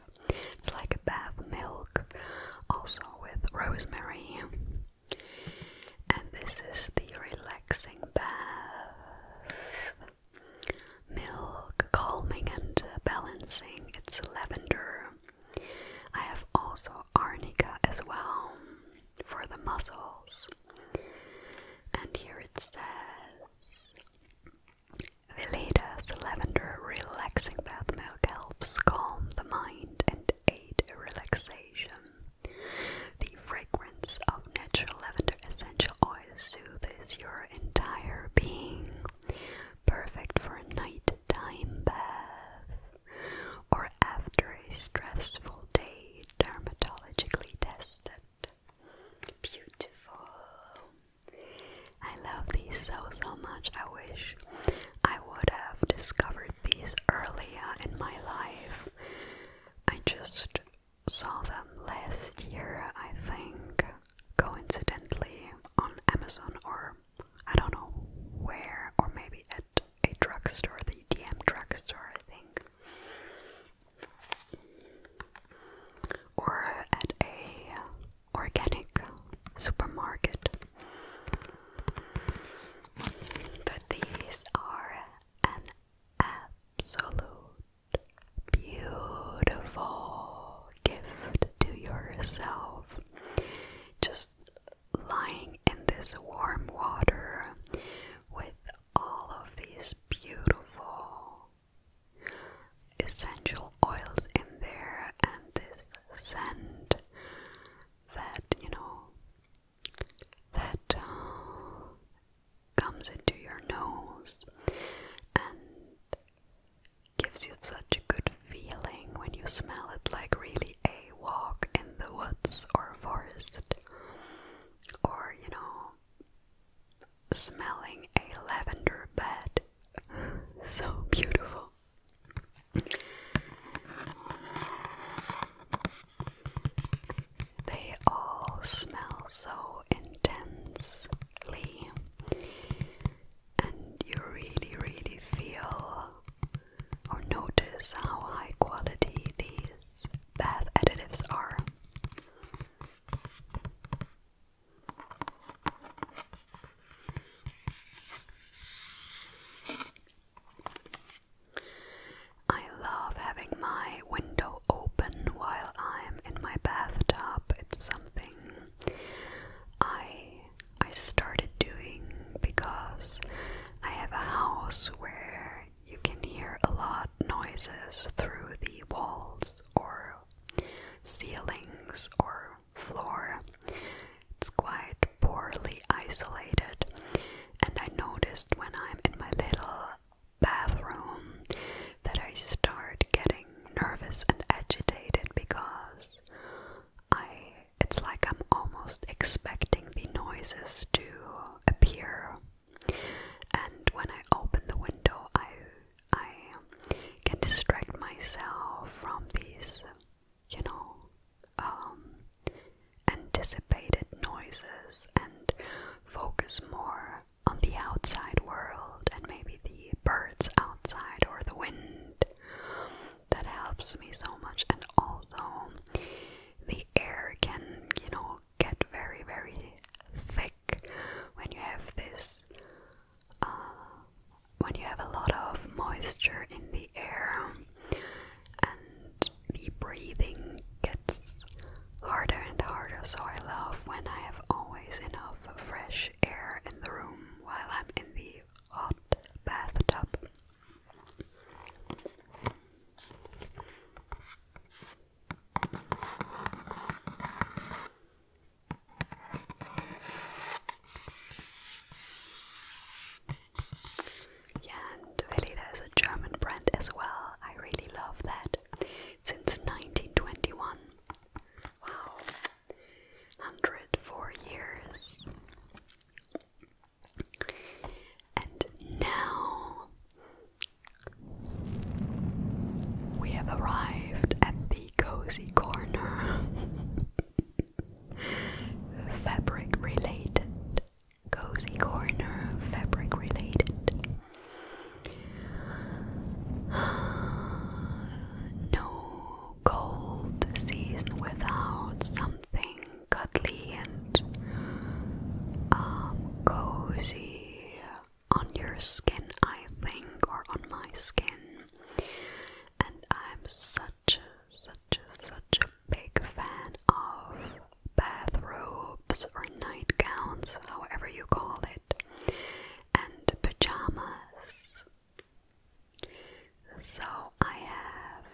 It's like a bath milk, also with rosemary. And this is the relaxing bath milk, calming and balancing. It's lavender. I have also arnica as well for the muscles. And here it says, Weleda's lavender relaxing bath milk helps calm the mind and aid relaxation. The fragrance of natural lavender essential oil soothes your entire being. Perfect for a nighttime bath or after a stressful day, dermatologically tested. Beautiful. I love these so much. I wish I would have discovered these earlier in my life. I just saw them last year, I think, coincidentally on Amazon, or I don't know where, or maybe at a drugstore, the DM drugstore, I think, or at a organic supermarket. But these are an absolute beautiful gift to yourself. Just lying in this warm water with all of these beautiful essential oils in there, and this scent that, you know, that comes into your nose and gives you such a good feeling when you smell it, like really a walk in the woods or forest, or, you know, smelling a lavender bed. So beautiful. They all smell so intensely, and you really feel or notice how high quality these bath additives are. I love having my window open while I'm in my bathtub. It's something I started doing because I have a house where you can hear a lot noises through the walls or ceilings or floor. It's quite poorly isolated, and I noticed when I'm in my little bathroom that I start getting nervous and agitated because it's like I'm almost expecting the noises to appear, and when I open the window I can distract myself from these, you know, anticipated noises and focus more on the outside world and maybe the birds outside or the wind. That helps me so much. And also the air can, you know, get very thick when you have this when you have a lot of moisture in the air, and the breathing gets harder and harder. So I love when I have always enough fresh air in the room while I'm in the hot bathtub. Yeah, and Weleda is a German brand as well. I really love that. Since 1921. Wow. 104 years. skin, I think, or on my skin. And I'm such a big fan of bathrobes or nightgowns, however you call it, and pajamas. So I have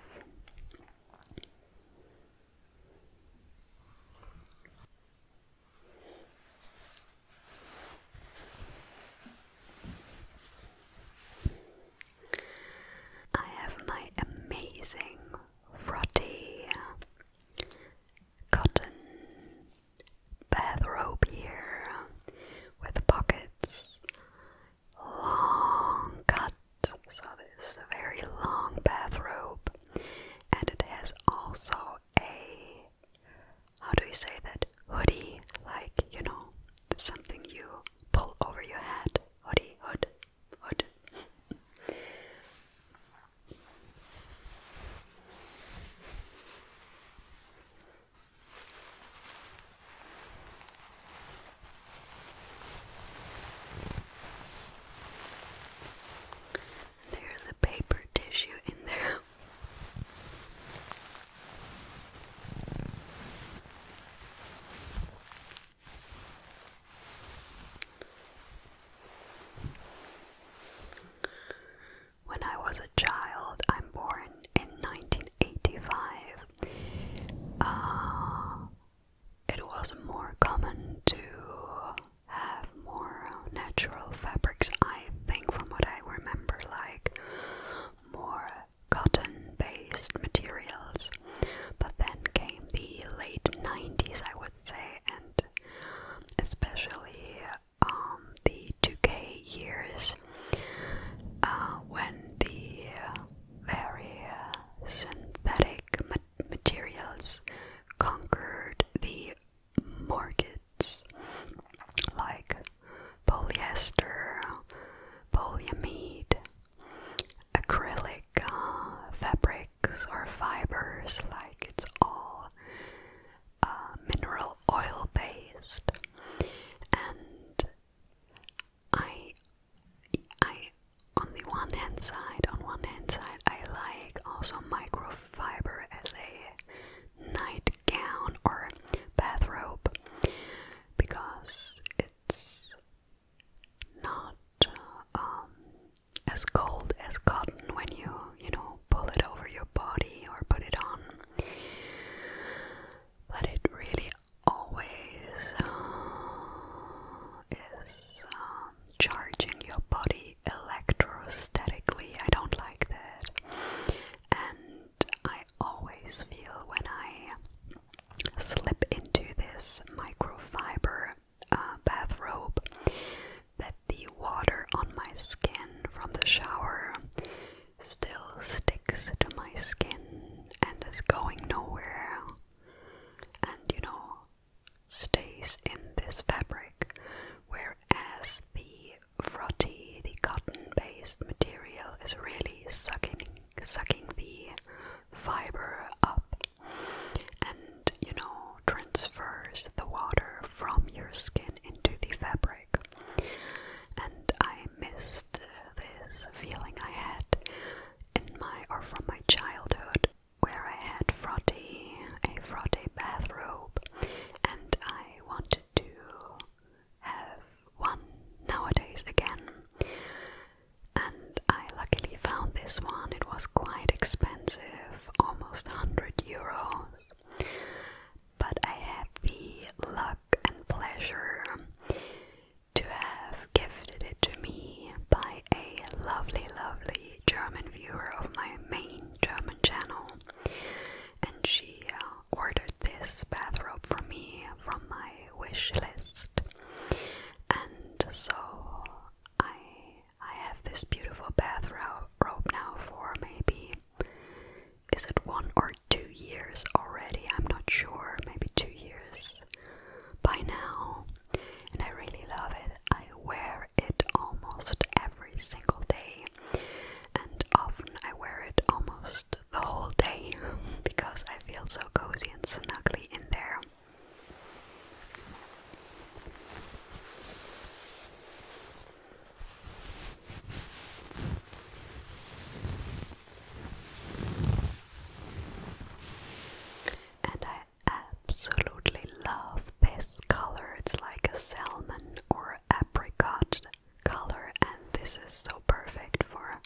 this is so perfect for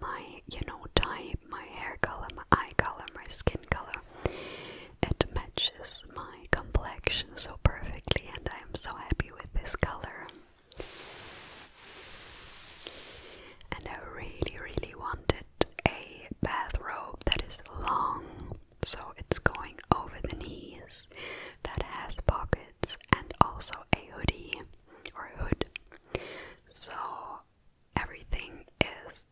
my, type, my hair color, my eye color, my skin color. It matches my complexion so perfectly, and I am so happy with this color. And I really, really wanted a bathrobe that is long, so it's going over the knees, that has pockets, and also a hoodie or hood. So everything is,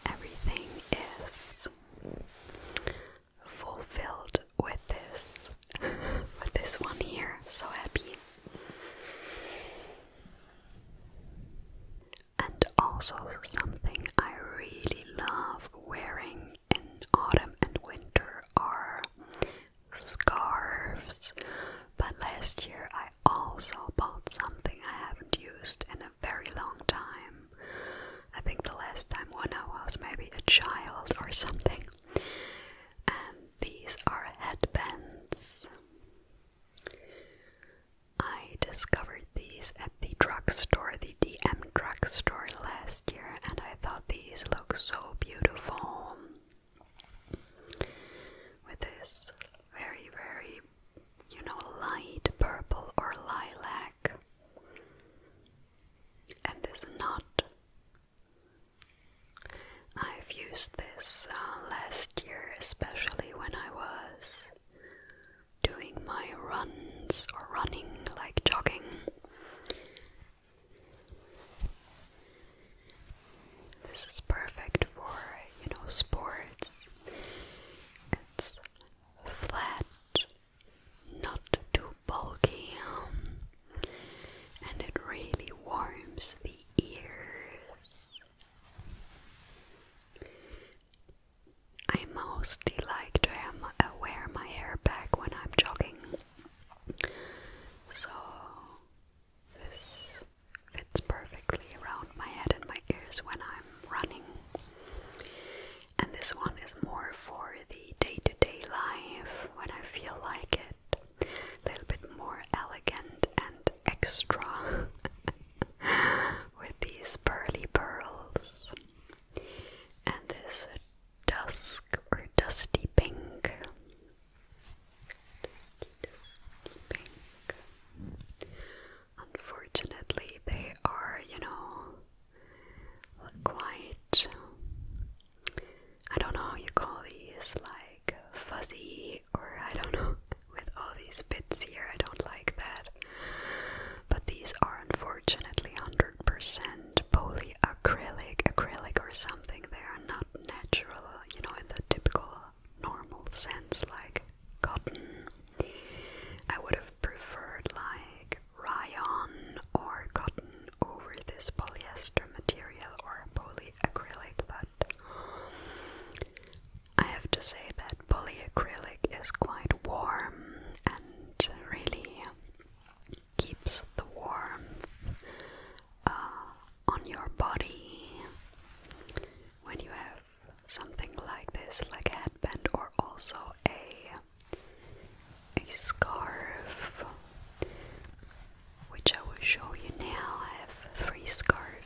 everything is fulfilled with this one here. So happy. And also something I really love wearing in autumn and winter are scarves. But last year I also bought something I haven't used in a very long time. I think the last time when I was maybe a child or something. And these are headbands. I discovered these at the drugstore, the DM drugstore last year, and I thought these look so beautiful. With this very, very, light purple or lilac. And this knot. I've used this last year, especially when I was doing my runs or running, like jogging. This is perfect for, sports. It's flat, not too bulky, and it really warms the ears. I mostly like to wear my hair back when I'm jogging, so this fits perfectly around my head and my ears when I'm running. And this one is more for the day-to-day life, when I feel like it, a little bit more elegant and extra with these pearly pearls. And this dusk or dusty pink. Dusty pink. Unfortunately, they are, quite, I don't know how you call these, like fuzzy, or I don't know, with all these bits here. I don't like that. But these are unfortunately 100% acrylic or something. They are not natural, in the typical normal sense, like cotton. I would have preferred like rayon or cotton over this polyester material or polyacrylic, but I have to say that polyacrylic is quite warm and really keeps the warmth on your body when you have something like this, like a headband or also a scarf, which I will show you now. I have 3 scarves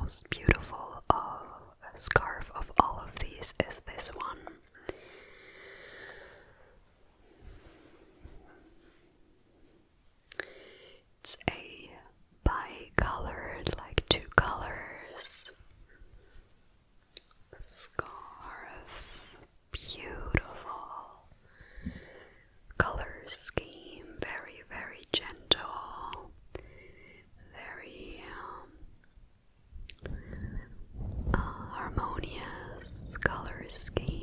most beautiful scarf of all of these is this one. It's a bi-colored, like 2 colors scarf. Beautiful color scheme, very, very gentle, very harmonious color scheme.